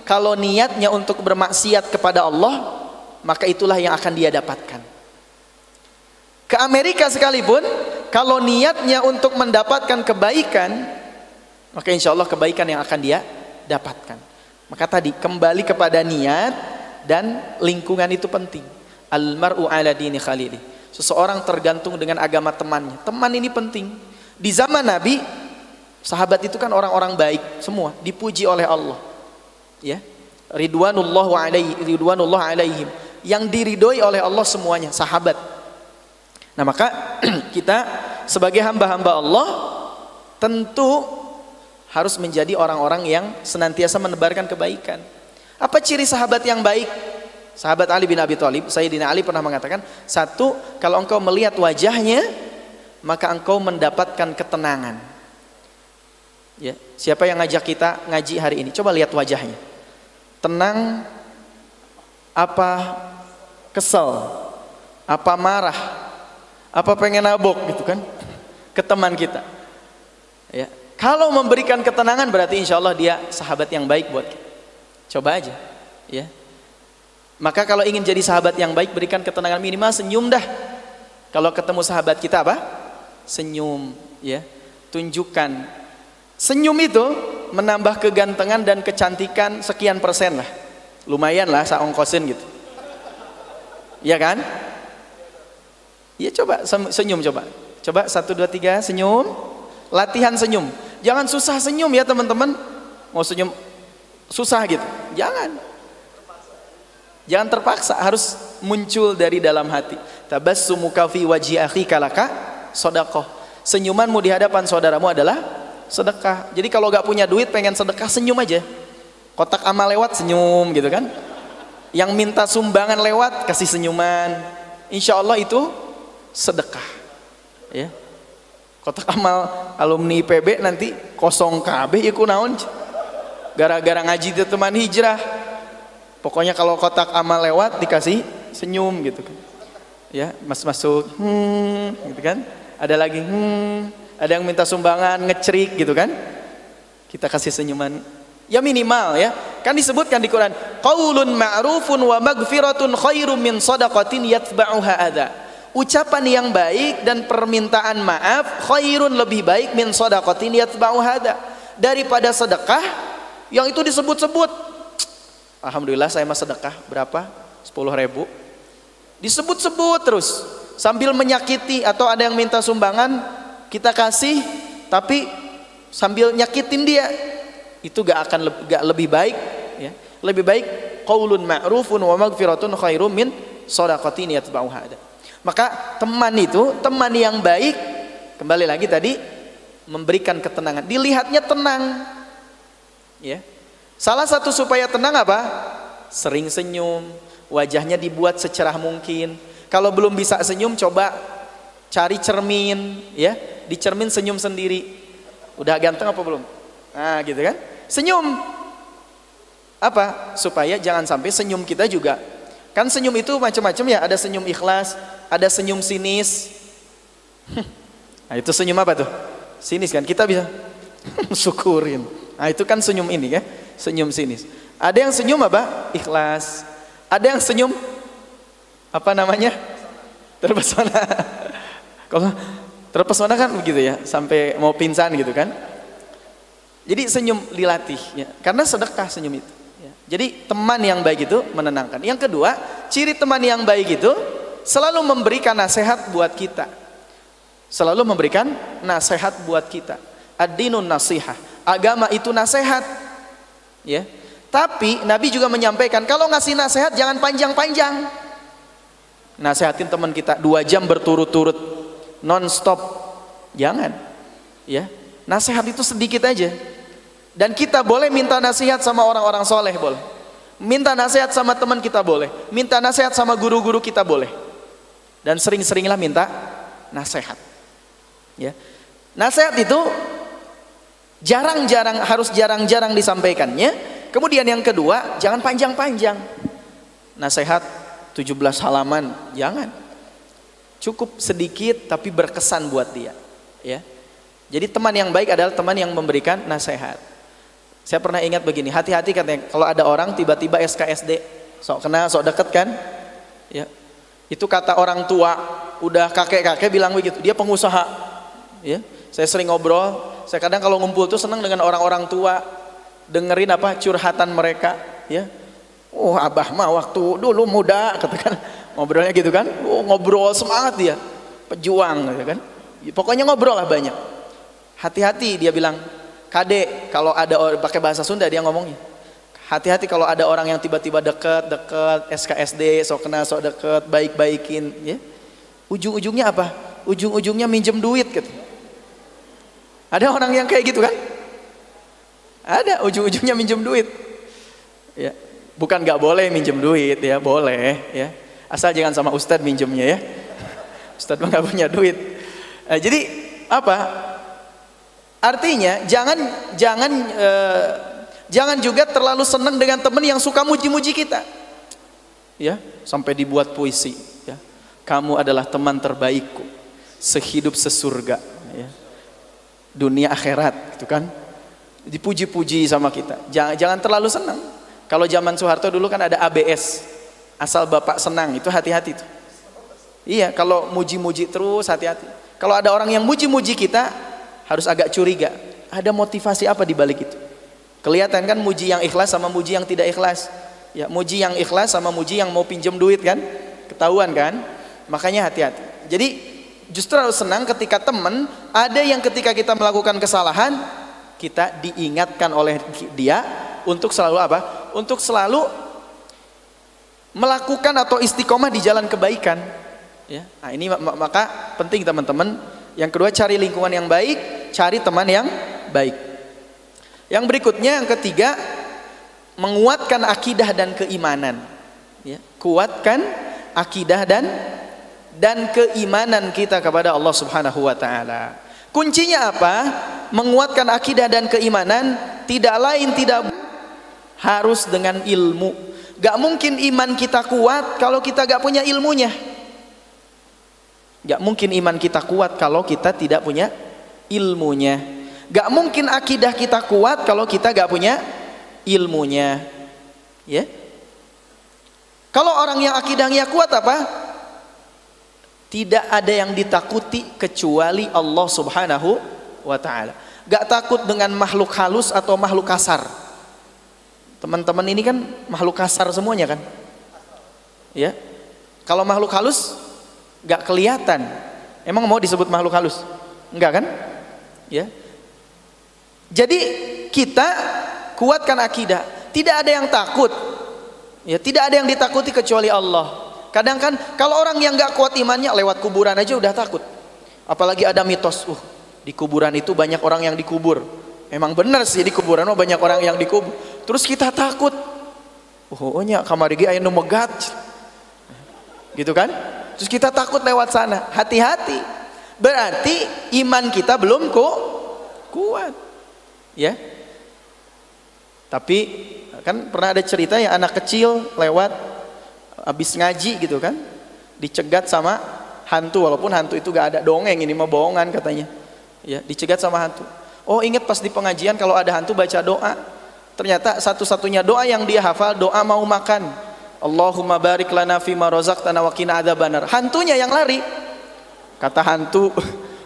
kalau niatnya untuk bermaksiat kepada Allah, maka itulah yang akan dia dapatkan. Ke Amerika sekalipun, kalau niatnya untuk mendapatkan kebaikan, maka insya Allah kebaikan yang akan dia dapatkan. Maka tadi kembali kepada niat dan lingkungan itu penting. Al-mar'u ala dini khalili. Seseorang tergantung dengan agama temannya. Teman ini penting. Di zaman Nabi, sahabat itu kan orang-orang baik semua, dipuji oleh Allah. Ya. Ridwanullah alaihim. Yang diridhoi oleh Allah semuanya, sahabat. Nah, maka kita sebagai hamba-hamba Allah tentu harus menjadi orang-orang yang senantiasa menebarkan kebaikan. Apa ciri sahabat yang baik? Sahabat Ali bin Abi Thalib, Sayyidina Ali pernah mengatakan, satu, kalau engkau melihat wajahnya, maka engkau mendapatkan ketenangan. Ya, siapa yang ngajak kita ngaji hari ini? Coba lihat wajahnya. Tenang, apa kesel, apa marah, apa pengen nabok gitu kan? Ke teman kita. Ya, kalau memberikan ketenangan berarti insya Allah dia sahabat yang baik buat kita. Coba aja, ya. Maka kalau ingin jadi sahabat yang baik, berikan ketenangan, minimal senyum dah. Kalau ketemu sahabat kita apa? Senyum, ya. Tunjukkan. Senyum itu menambah kegantengan dan kecantikan sekian persen lah. Lumayan lah, saya ongkosin gitu. Iya kan? Iya, coba senyum coba. Coba 1 2 3 senyum. Latihan senyum. Jangan susah senyum ya teman-teman. Mau senyum susah gitu. Jangan terpaksa, harus muncul dari dalam hati. Tabassumuka fi wajhi akhika laka sedekah. Senyumanmu di hadapan saudaramu adalah sedekah. Jadi kalau gak punya duit pengen sedekah, senyum aja. Kotak amal lewat, senyum gitu kan. Yang minta sumbangan lewat, kasih senyuman. Insya Allah itu sedekah. Ya. Kotak amal alumni IPB nanti kosong KB iku naon. Gara-gara ngaji di teman hijrah. Pokoknya kalau kotak amal lewat dikasih senyum gitu kan. Ya, mas masuk gitu kan. Ada lagi ada yang minta sumbangan ngecerik gitu kan. Kita kasih senyuman. Ya minimal ya. Kan disebutkan di Quran, qaulun ma'rufun wa maghfiratun khairum min shadaqatin yatba'uha adza. Ucapan yang baik dan permintaan maaf khairun, lebih baik, min shadaqatin yatba'uha adza, daripada sedekah yang itu disebut-sebut. Alhamdulillah saya mah sedekah berapa? 10.000. Disebut-sebut terus sambil menyakiti, atau ada yang minta sumbangan kita kasih tapi sambil nyakitin dia. Itu gak lebih baik ya. Lebih baik qaulun ma'rufun wa maghfiratun khairum min shadaqatin yatba'uha adza. Maka teman itu, teman yang baik, kembali lagi tadi, memberikan ketenangan. Dilihatnya tenang. Ya. Salah satu supaya tenang apa? Sering senyum, wajahnya dibuat secerah mungkin. Kalau belum bisa senyum, coba cari cermin, ya. Di cermin senyum sendiri. Udah ganteng apa belum? Nah, gitu kan? Senyum. Apa? Supaya jangan sampai senyum kita juga. Kan senyum itu macam-macam ya, ada senyum ikhlas, ada senyum sinis. Nah, itu senyum apa tuh? Sinis kan? Kita bisa syukurin. Nah, itu kan senyum ini ya. Senyum sinis. Ada yang senyum apa? Ikhlas. Ada yang senyum apa namanya? Terpesona. Kalau terpesona kan begitu ya, sampai mau pingsan gitu kan. Jadi senyum dilatih ya. Karena sedekah senyum itu ya. Jadi teman yang baik itu menenangkan. Yang kedua, ciri teman yang baik itu selalu memberikan nasihat buat kita. Selalu memberikan nasihat buat kita. Ad-dinun nasihah. Agama itu nasihat. Ya, tapi Nabi juga menyampaikan kalau ngasih nasihat jangan panjang-panjang. Nasihatin teman kita 2 jam berturut-turut, non-stop, jangan. Ya, nasihat itu sedikit aja. Dan kita boleh minta nasihat sama orang-orang soleh, boleh. Minta nasihat sama teman kita boleh. Minta nasihat sama guru-guru kita boleh. Dan sering-seringlah minta nasihat. Ya, nasihat itu jarang-jarang, harus jarang-jarang disampaikannya. Kemudian yang kedua, jangan panjang-panjang. Nasihat 17 halaman, jangan. cukup sedikit tapi berkesan buat dia, ya. Jadi teman yang baik adalah teman yang memberikan nasihat. Saya pernah ingat begini, hati-hati katanya kalau ada orang tiba-tiba SKSD, sok kenal, sok deket kan, ya. Itu kata orang tua, udah kakek-kakek bilang begitu, dia pengusaha, ya. Saya sering ngobrol, saya kadang kalau ngumpul tuh senang dengan orang-orang tua, dengerin apa curhatan mereka, ya. Oh, abah mah waktu dulu muda, katakan ngobrolnya gitu kan. Oh, ngobrol semangat dia, pejuang, gitu kan. Pokoknya ngobrol lah banyak. Hati-hati dia bilang, Kade, kalau ada orang pakai bahasa Sunda dia ngomongnya. Hati-hati kalau ada orang yang tiba-tiba deket SKSD, sok kenal, sok deket, baik-baikin, ya. Ujung-ujungnya apa? Ujung-ujungnya minjem duit, gitu. Ada orang yang kayak gitu kan? Ada, ujung-ujungnya minjem duit, ya. Bukan nggak boleh minjem duit, ya, boleh, ya. Asal jangan sama ustadz minjemnya, ya. Ustadz mah nggak punya duit. Jadi apa? Artinya jangan juga terlalu senang dengan teman yang suka muji-muji kita, ya. Sampai dibuat puisi, ya. Kamu adalah teman terbaikku, sehidup sesurga, ya. Dunia akhirat, gitu kan? Dipuji-puji sama kita. Jangan terlalu senang. Kalau zaman Soeharto dulu kan ada ABS, asal bapak senang, itu hati-hati tuh. Iya, kalau muji-muji terus hati-hati. Kalau ada orang yang muji-muji kita, harus agak curiga. Ada motivasi apa di balik itu? Kelihatan kan muji yang ikhlas sama muji yang tidak ikhlas. Ya, muji yang ikhlas sama muji yang mau pinjam duit kan? Ketahuan kan? Makanya hati-hati. Jadi justru harus senang ketika teman ada yang ketika kita melakukan kesalahan, kita diingatkan oleh dia untuk selalu apa? Untuk selalu melakukan atau istiqomah di jalan kebaikan, ya. Nah, ini maka penting teman-teman. Yang kedua, cari lingkungan yang baik, cari teman yang baik. Yang berikutnya, yang ketiga, menguatkan akidah dan keimanan, ya. Kuatkan akidah dan keimanan kita kepada Allah Subhanahu wa taala. Kuncinya apa? Menguatkan akidah dan keimanan tidak lain tidak harus dengan ilmu. Gak mungkin iman kita kuat kalau kita gak punya ilmunya. Gak mungkin iman kita kuat kalau kita tidak punya ilmunya. Gak mungkin akidah kita kuat kalau kita gak punya ilmunya, ya. Kalau orang yang akidahnya kuat apa? Tidak ada yang ditakuti kecuali Allah Subhanahu wa ta'ala. Gak takut dengan makhluk halus atau makhluk kasar. Teman-teman ini kan makhluk kasar semuanya kan, ya. Kalau makhluk halus gak kelihatan. Emang mau disebut makhluk halus? Enggak kan, ya. Jadi kita kuatkan akidah. Tidak ada yang takut, ya. Tidak ada yang ditakuti kecuali Allah. Kadang kan kalau orang yang gak kuat imannya, lewat kuburan aja udah takut. Apalagi ada mitos, di kuburan itu banyak orang yang dikubur. Emang benar sih, di kuburan banyak orang yang dikubur. Terus kita takut, nya kamar iki aya nu megat, gitu kan? Terus kita takut lewat sana. Hati-hati, berarti iman kita belum kuat, ya. Tapi kan pernah ada cerita ya, anak kecil lewat habis ngaji gitu kan, dicegat sama hantu, walaupun hantu itu gak ada, dongeng, ini mah bohongan katanya, ya. Dicegat sama hantu. Oh, ingat pas di pengajian kalau ada hantu baca doa. Ternyata satu-satunya doa yang dia hafal doa mau makan. Allahumma barik lana fima razaqtana wa qina adzabannar. Hantunya yang lari. Kata hantu,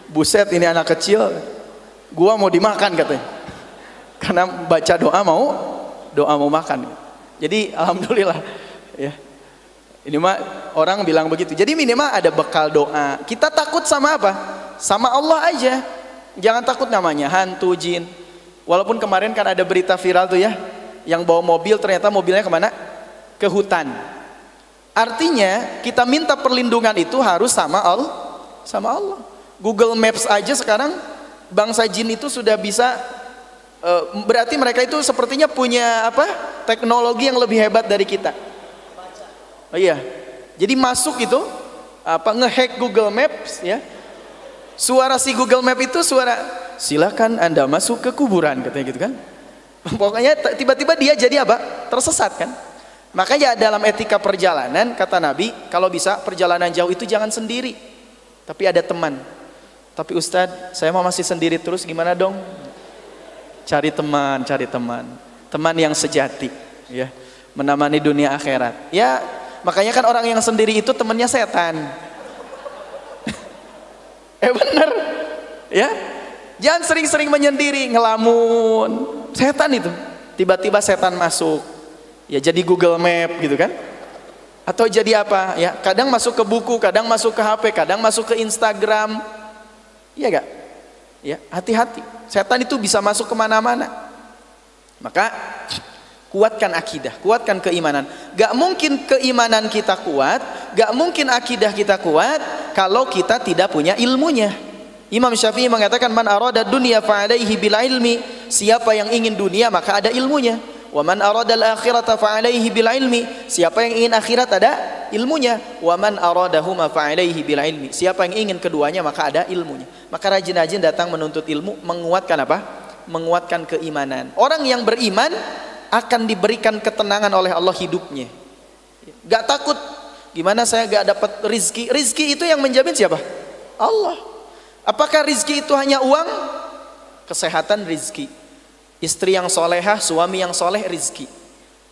buset ini anak kecil, gua mau dimakan katanya. Karena baca doa mau makan. Jadi alhamdulillah, ya. Ini mah orang bilang begitu. Jadi minimal ada bekal doa. Kita takut sama apa? Sama Allah aja. Jangan takut namanya hantu, jin. Walaupun kemarin kan ada berita viral tuh ya, yang bawa mobil ternyata mobilnya kemana? Ke hutan. Artinya kita minta perlindungan itu harus sama Allah. Google Maps aja sekarang bangsa jin itu sudah bisa, berarti mereka itu sepertinya punya apa? Teknologi yang lebih hebat dari kita. Oh iya. Jadi masuk itu apa, ngehack Google Maps, ya. Suara si Google Map itu suara silakan Anda masuk ke kuburan, katanya gitu kan. Pokoknya tiba-tiba dia jadi apa? Tersesat kan. Makanya dalam etika perjalanan kata Nabi, kalau bisa perjalanan jauh itu jangan sendiri. tapi ada teman. Tapi Ustadz, saya mau masih sendiri terus, gimana dong? Cari teman, teman yang sejati, ya, menemani dunia akhirat. Ya, makanya kan orang yang sendiri itu temannya setan. Bener, ya. Jangan sering-sering menyendiri, ngelamun. Setan itu, tiba-tiba setan masuk, ya jadi Google Map gitu kan? Atau jadi apa? Ya, kadang masuk ke buku, kadang masuk ke HP, kadang masuk ke Instagram. Iya gak? Ya, hati-hati. Setan itu bisa masuk kemana-mana. Maka kuatkan akidah, kuatkan keimanan. Gak mungkin keimanan kita kuat, gak mungkin akidah kita kuat kalau kita tidak punya ilmunya. Imam Syafi'i mengatakan, man arada dunya fa'alaihi bil ilmi. Siapa yang ingin dunia maka ada ilmunya. Wa man arada al-akhirata fa'alaihi bil ilmi. Siapa yang ingin akhirat ada ilmunya. Wa man aradahuma fa'alaihi bil ilmi. Siapa yang ingin keduanya maka ada ilmunya. Maka rajin-rajin datang menuntut ilmu, menguatkan apa? Menguatkan keimanan. Orang yang beriman akan diberikan ketenangan oleh Allah hidupnya. Gak takut, gimana saya gak dapat rizki? Rizki itu yang menjamin siapa? Allah. Apakah rizki itu hanya uang? Kesehatan rizki. Istri yang solehah, suami yang soleh rizki.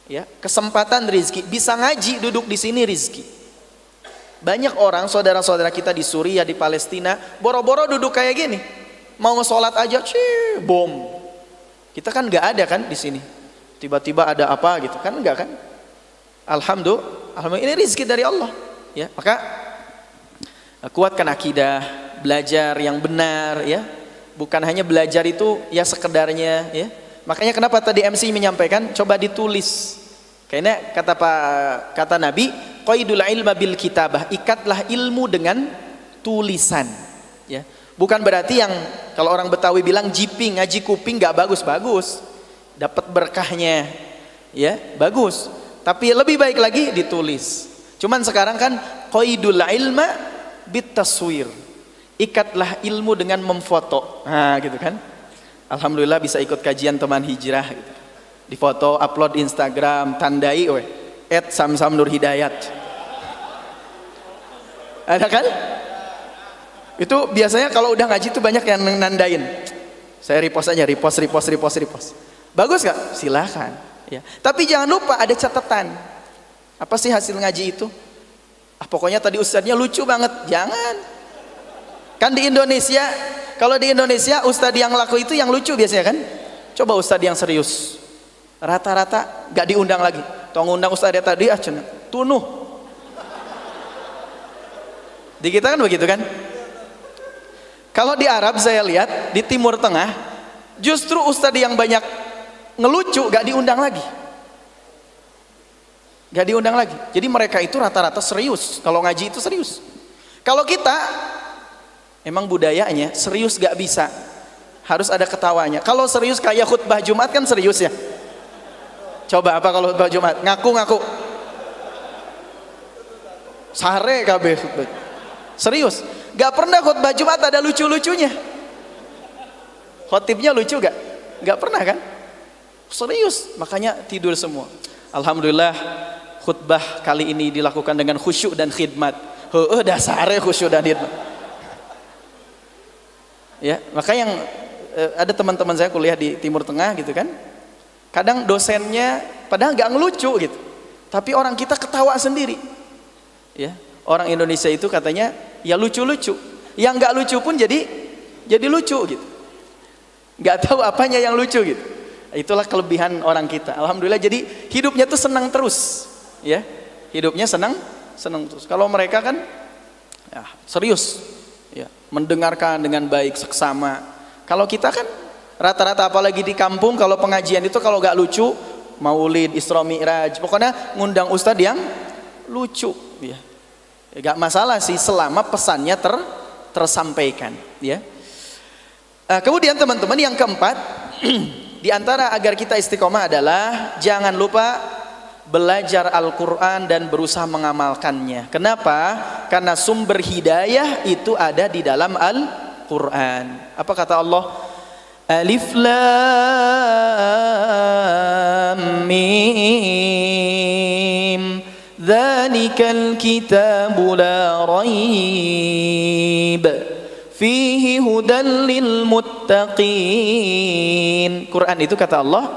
Ya, kesempatan rizki. Bisa ngaji, duduk di sini rizki. Banyak orang, saudara-saudara kita di Suriah, di Palestina, boro-boro duduk kayak gini. Mau sholat aja, bom. Kita kan nggak ada kan di sini. Tiba-tiba ada apa gitu kan? Enggak kan? Alhamdulillah, ini rizki dari Allah. Ya, maka kuatkan akidah, belajar yang benar, ya. Bukan hanya belajar itu ya sekedarnya, ya. Makanya kenapa tadi MC menyampaikan coba ditulis. Karena kata Nabi, qaidul ilma bil kitabah, ikatlah ilmu dengan tulisan, ya. Bukan berarti yang kalau orang Betawi bilang jiping, ngaji kuping nggak bagus, dapat berkahnya, ya, bagus. Tapi lebih baik lagi ditulis. Cuman sekarang kan qaidul ilma bit taswir. Ikatlah ilmu dengan memfoto. Nah, gitu kan. Alhamdulillah bisa ikut kajian teman hijrah gitu. Difoto, upload Instagram, tandai @samsamnurhidayat. Ada kan? Itu biasanya kalau udah ngaji tuh banyak yang nandain. Saya repost aja, repost. Bagus gak? Silahkan, ya. Tapi jangan lupa ada catatan. Apa sih hasil ngaji itu? Pokoknya tadi ustadznya lucu banget. Jangan. Kan di Indonesia, kalau di Indonesia ustadz yang laku itu yang lucu biasanya kan. Coba ustadz yang serius, rata-rata gak diundang lagi. Tong undang ustadz tadi tunuh. Di kita kan begitu kan. Kalau di Arab saya lihat, di Timur Tengah, justru ustadz yang banyak ngelucu gak diundang lagi. Gak diundang lagi. Jadi mereka itu rata-rata serius. Kalau ngaji itu serius. Kalau kita emang budayanya serius gak bisa, harus ada ketawanya. Kalau serius kayak khutbah Jumat kan serius ya. Coba apa kalau khutbah Jumat? Ngaku-ngaku. Sare kabeh khutbah. Serius. Gak pernah khutbah Jumat ada lucu-lucunya. Khotibnya lucu gak? Gak pernah kan? Serius. Makanya tidur semua. Alhamdulillah khutbah kali ini dilakukan dengan khusyuk dan khidmat. Dasare khusyuk dan khidmat. Ya, maka yang ada teman-teman saya kuliah di Timur Tengah gitu kan, kadang dosennya padahal nggak ngelucu gitu, tapi orang kita ketawa sendiri. Ya, orang Indonesia itu katanya ya lucu-lucu, yang nggak lucu pun jadi lucu gitu, nggak tahu apanya yang lucu gitu. Itulah kelebihan orang kita. Alhamdulillah, jadi hidupnya tuh senang terus, ya, hidupnya senang terus. Kalau mereka kan ya, serius. Ya, mendengarkan dengan baik seksama. Kalau kita kan rata-rata apalagi di kampung, kalau pengajian itu kalau gak lucu, maulid, Isra Mi'raj, pokoknya ngundang ustadz yang lucu, ya. Gak masalah sih selama pesannya tersampaikan, ya. Kemudian teman-teman yang keempat, di antara agar kita istiqomah adalah jangan lupa belajar Al-Quran dan berusaha mengamalkannya. Kenapa? Karena sumber hidayah itu ada di dalam Al-Quran. Apa kata Allah? Alif Lam Mim Dzalikal kitabu la raib fihi hudal lil muttaqin. Quran itu kata Allah,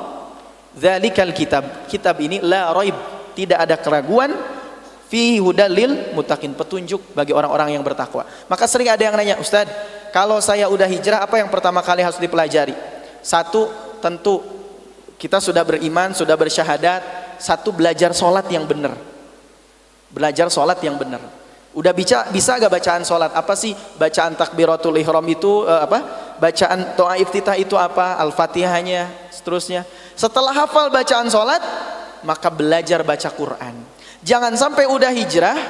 dzalikal kitab. Kitab ini la raib, tidak ada keraguan, fihi hudal lil muttaqin, petunjuk bagi orang-orang yang bertakwa. Maka sering ada yang nanya, Ustaz, kalau saya udah hijrah apa yang pertama kali harus dipelajari? Satu, tentu kita sudah beriman, sudah bersyahadat. Satu, belajar sholat yang benar. Belajar sholat yang benar. Udah bisa gak bacaan sholat? Apa sih bacaan takbiratul ihram itu? Bacaan doa iftitah itu apa? Al-fatihahnya, seterusnya. Setelah hafal bacaan sholat, maka belajar baca Quran. Jangan sampai udah hijrah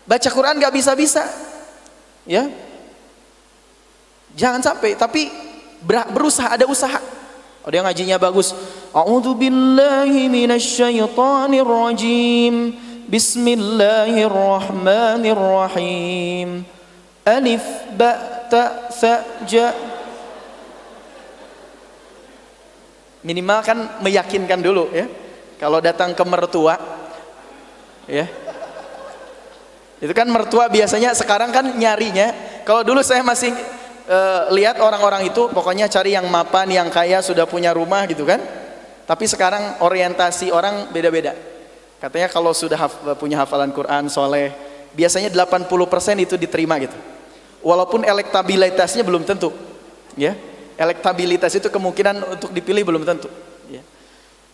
baca Quran gak bisa-bisa, ya. Jangan sampai, tapi berusaha, ada usaha. Ada yang ngajinya bagus. A'udzubillahi minasyaitonir rajim. Bismillahirrahmanirrahim. Alif ba ta sa ja. Minimal kan meyakinkan dulu, ya. Kalau datang ke mertua, ya. Itu kan mertua biasanya sekarang kan nyarinya. Kalau dulu saya masih lihat orang-orang itu pokoknya cari yang mapan, yang kaya, sudah punya rumah gitu kan. Tapi sekarang orientasi orang beda-beda. Katanya kalau sudah punya hafalan Quran, soleh, biasanya 80% itu diterima gitu. Walaupun elektabilitasnya belum tentu, ya. Elektabilitas itu kemungkinan untuk dipilih belum tentu, ya.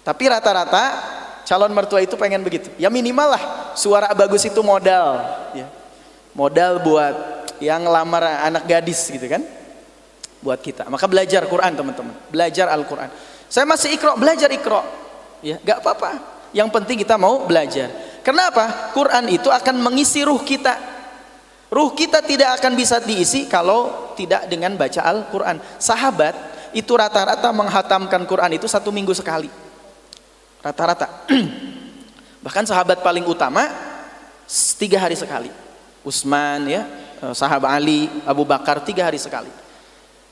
Tapi rata-rata calon mertua itu pengen begitu. Ya minimal lah suara bagus itu modal, ya. Modal buat yang lamar anak gadis gitu kan, buat kita. Maka belajar Quran teman-teman, belajar Al-Quran. Saya masih ikro, belajar ikro, ya, gak apa-apa. Yang penting kita mau belajar. Kenapa? Quran itu akan mengisi ruh kita. Ruh kita tidak akan bisa diisi kalau tidak dengan baca Al-Quran. Sahabat itu rata-rata menghatamkan Quran itu 1 minggu sekali, rata-rata. Bahkan sahabat paling utama 3 hari sekali. Utsman, ya, sahabat Ali, Abu Bakar 3 hari sekali.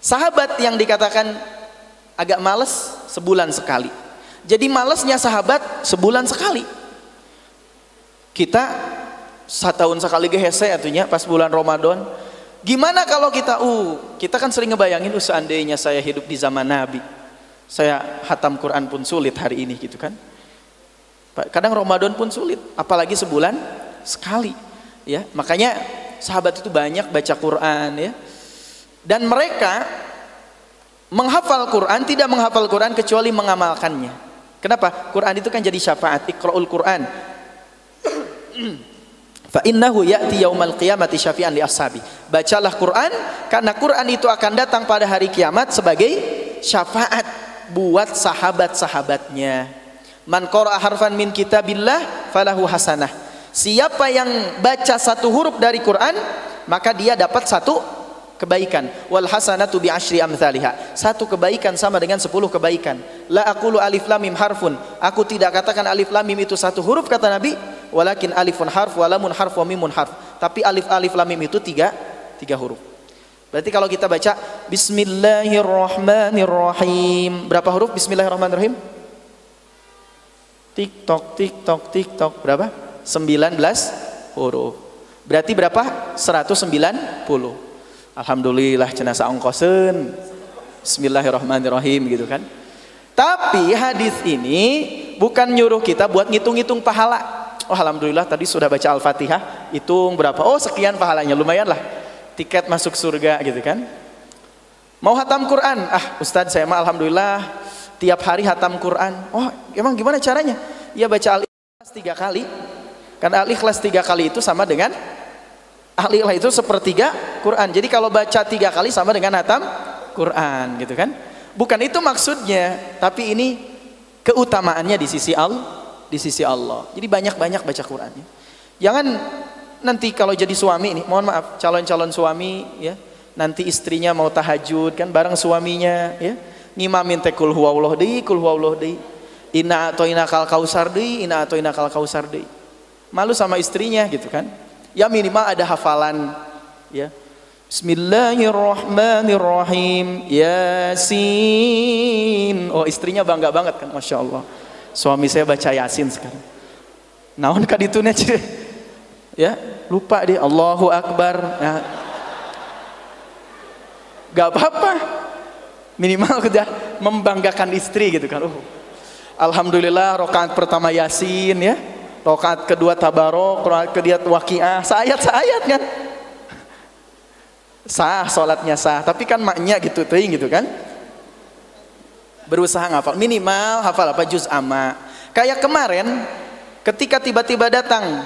Sahabat yang dikatakan agak males sebulan sekali. Jadi malesnya sahabat sebulan sekali. Kita setahun sekali gehese atunya pas bulan Ramadan. Gimana kalau kita kan sering ngebayangin seandainya saya hidup di zaman Nabi, saya hatam Quran pun sulit hari ini gitu kan. Kadang Ramadan pun sulit, apalagi sebulan sekali, ya. Makanya sahabat itu banyak baca Quran, ya. Dan mereka menghafal Quran, tidak menghafal Quran kecuali mengamalkannya. Kenapa? Quran itu kan jadi syafaat. Iqra'ul Quran fa innahu ya'ti yaumal qiyamati syafi'an li ashabi. Bacalah Quran karena Quran itu akan datang pada hari kiamat sebagai syafaat buat sahabat-sahabatnya. Man qara'a harfan min kitabillah falahu hasanah. Siapa yang baca 1 huruf dari Quran, maka dia dapat 1 kebaikan. Wal hasanatu bi asyri amsalihha. 1 kebaikan sama dengan 10 kebaikan. La aqulu alif lam mim harfun. Aku tidak katakan alif lam mim itu 1 huruf kata Nabi, walakin alifun harf wa lamun harf wa mimun harf. Tapi alif lam mim itu 3 huruf. Berarti kalau kita baca Bismillahirrahmanirrahim, berapa huruf Bismillahirrahmanirrahim? Tik tok tik tok tik tok, berapa? 19 huruf. Berarti berapa? 190. Alhamdulillah cenasa ongkosen. Bismillahirrahmanirrahim gitu kan. Tapi hadis ini bukan nyuruh kita buat ngitung-ngitung pahala. Oh alhamdulillah tadi sudah baca Al-Fatihah, hitung berapa? Oh sekian pahalanya, lumayan lah. Tiket masuk surga gitu kan. Mau hatam Quran? Ah Ustadz saya mah alhamdulillah tiap hari hatam Quran. Oh emang gimana caranya? Ya baca Al-Ikhlas 3 kali. Karena Al-Ikhlas 3 kali itu sama dengan Al-Ikhlas itu sepertiga Quran. Jadi kalau baca 3 kali sama dengan hatam Quran gitu kan. Bukan itu maksudnya, tapi ini keutamaannya di sisi Allah. Jadi banyak-banyak baca Quran. Jangan nanti kalau jadi suami ini, mohon maaf, calon-calon suami ya, nanti istrinya mau tahajud kan bareng suaminya ya. Ngimamin teh kul huwallahu deui, inna atoinakal kausar deui, inna atoinakal kausar deui. Malu sama istrinya gitu kan. Ya minimal ada hafalan ya. Bismillahirrahmanirrahim. Yasin. Oh istrinya bangga banget kan, masya Allah. Suami saya baca Yasin sekarang. Naon kadituna cie. Ya lupa dia. Allahu Akbar. Nah, Gak apa-apa, minimal udah membanggakan istri gitu kan. Alhamdulillah rakaat pertama Yasin ya, rakaat kedua Tabarok, rakaat kedua Waqiah, sayat-sayat kan. Sah, sholatnya sah, tapi kan maknya gitu teuing gitu kan. Berusaha ngafal, minimal hafal apa juz amma. Kayak kemarin ketika tiba-tiba datang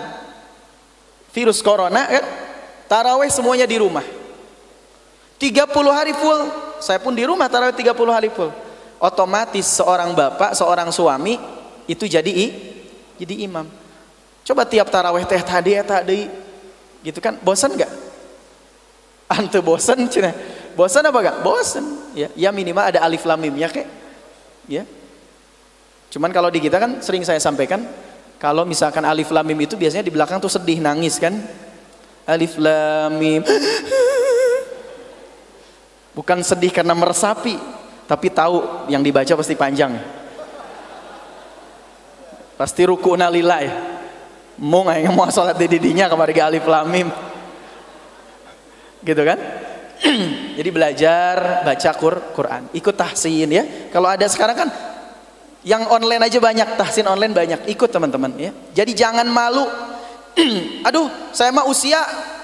virus corona kan, taraweh semuanya di rumah 30 hari full. Saya pun di rumah taraweh 30 hari full. Otomatis seorang bapak, seorang suami itu jadi imam. Coba tiap taraweh teh tadi gitu kan, bosan nggak? Ante bosan cina? Bosan apa nggak? Bosan ya. Ya minimal ada alif lam mim ya kek ya. Cuman kalau di kita kan sering saya sampaikan, kalau misalkan alif lam mim itu biasanya di belakang tuh sedih, nangis kan. Alif lam mim. Bukan sedih karena meresapi, tapi tahu yang dibaca pasti panjang. Pasti rukuna lillah. Mau nggak mau salat di didinya kamari alif lam mim. Gitu kan? Jadi belajar baca Quran, ikut tahsin ya. Kalau ada sekarang kan yang online aja banyak, tahsin online banyak, ikut teman-teman ya. Jadi jangan malu. Aduh, saya mah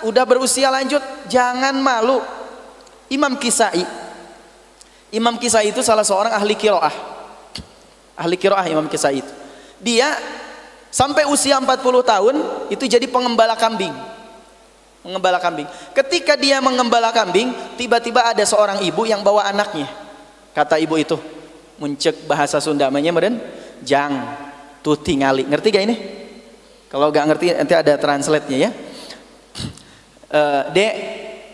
udah berusia lanjut, jangan malu. Imam Kisai itu salah seorang ahli qiraah. Ahli qiraah Imam Kisai itu. Dia sampai usia 40 tahun itu jadi pengembala kambing. Mengembala kambing. Ketika dia mengembala kambing, tiba-tiba ada seorang ibu yang bawa anaknya. Kata ibu itu, muncek bahasa Sunda namanya meren, jang tuh tingali. Ngerti gak ini? Kalau gak ngerti nanti ada translate-nya ya. Dek,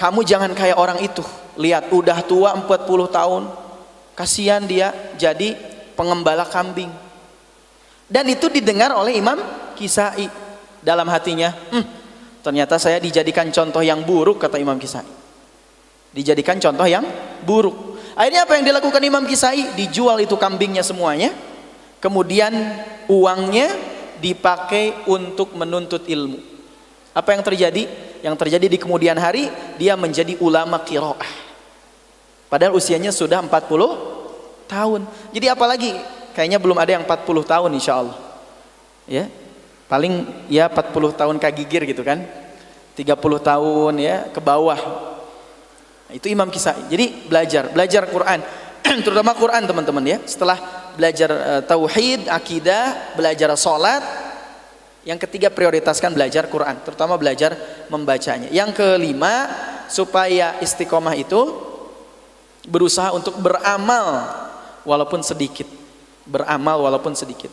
kamu jangan kayak orang itu. Lihat udah tua 40 tahun, kasihan dia jadi pengembala kambing. Dan itu didengar oleh Imam Kisai. Dalam hatinya, ternyata saya dijadikan contoh yang buruk, kata Imam Kisai. Dijadikan contoh yang buruk. Akhirnya apa yang dilakukan Imam Kisai? Dijual itu kambingnya semuanya, kemudian uangnya dipakai untuk menuntut ilmu. Apa yang terjadi? Yang terjadi di kemudian hari, dia menjadi ulama qiraah. Padahal usianya sudah 40 tahun. Jadi apalagi? Kayaknya belum ada yang 40 tahun insya Allah. Ya, paling ya 40 tahun kagigir gitu kan. 30 tahun ya ke bawah. Nah, itu Imam Kisai. Jadi belajar Quran. Terutama Quran teman-teman ya. Setelah belajar tauhid, akidah, belajar sholat, yang ketiga prioritaskan belajar Quran, terutama belajar membacanya. Yang kelima, supaya istiqomah itu berusaha untuk beramal walaupun sedikit. Beramal walaupun sedikit.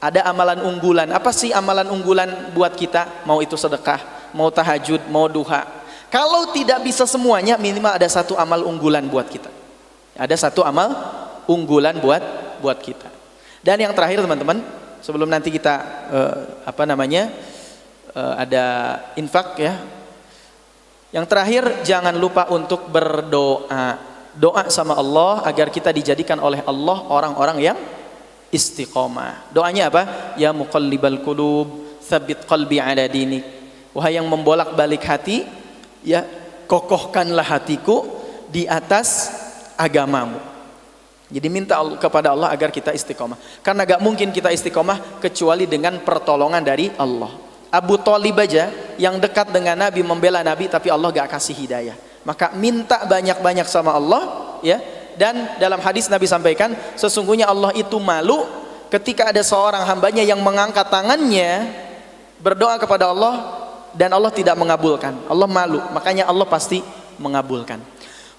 Ada amalan unggulan. Apa sih amalan unggulan buat kita? Mau itu sedekah, mau tahajud, mau duha. Kalau tidak bisa semuanya, minimal ada satu amal unggulan buat kita. Ada satu amal unggulan buat kita. Dan yang terakhir teman-teman, sebelum nanti kita ada infak ya. Yang terakhir, jangan lupa untuk berdoa. Doa sama Allah agar kita dijadikan oleh Allah orang-orang yang istiqomah. Doanya apa? Ya muqallibal qulub, tsabbit qalbi ala dinik. Wahai yang membolak-balik hati, ya kokohkanlah hatiku di atas agamamu. Jadi minta kepada Allah agar kita istiqomah. Karena gak mungkin kita istiqomah kecuali dengan pertolongan dari Allah. Abu Thalib aja yang dekat dengan Nabi, membela Nabi, tapi Allah gak kasih hidayah. Maka minta banyak-banyak sama Allah ya. Dan dalam hadis Nabi sampaikan, sesungguhnya Allah itu malu ketika ada seorang hambanya yang mengangkat tangannya berdoa kepada Allah dan Allah tidak mengabulkan. Allah malu, makanya Allah pasti mengabulkan.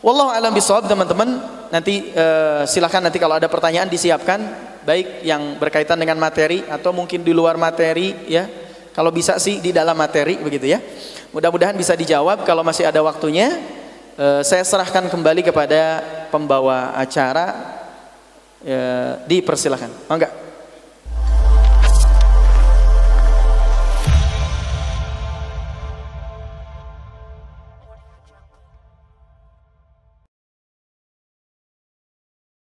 Wallahu a'lam bishawab teman-teman. Nanti silahkan nanti kalau ada pertanyaan disiapkan, baik yang berkaitan dengan materi atau mungkin di luar materi ya. Kalau bisa sih di dalam materi begitu ya. Mudah-mudahan bisa dijawab. Kalau masih ada waktunya, saya serahkan kembali kepada pembawa acara. Dipersilahkan. Mangga.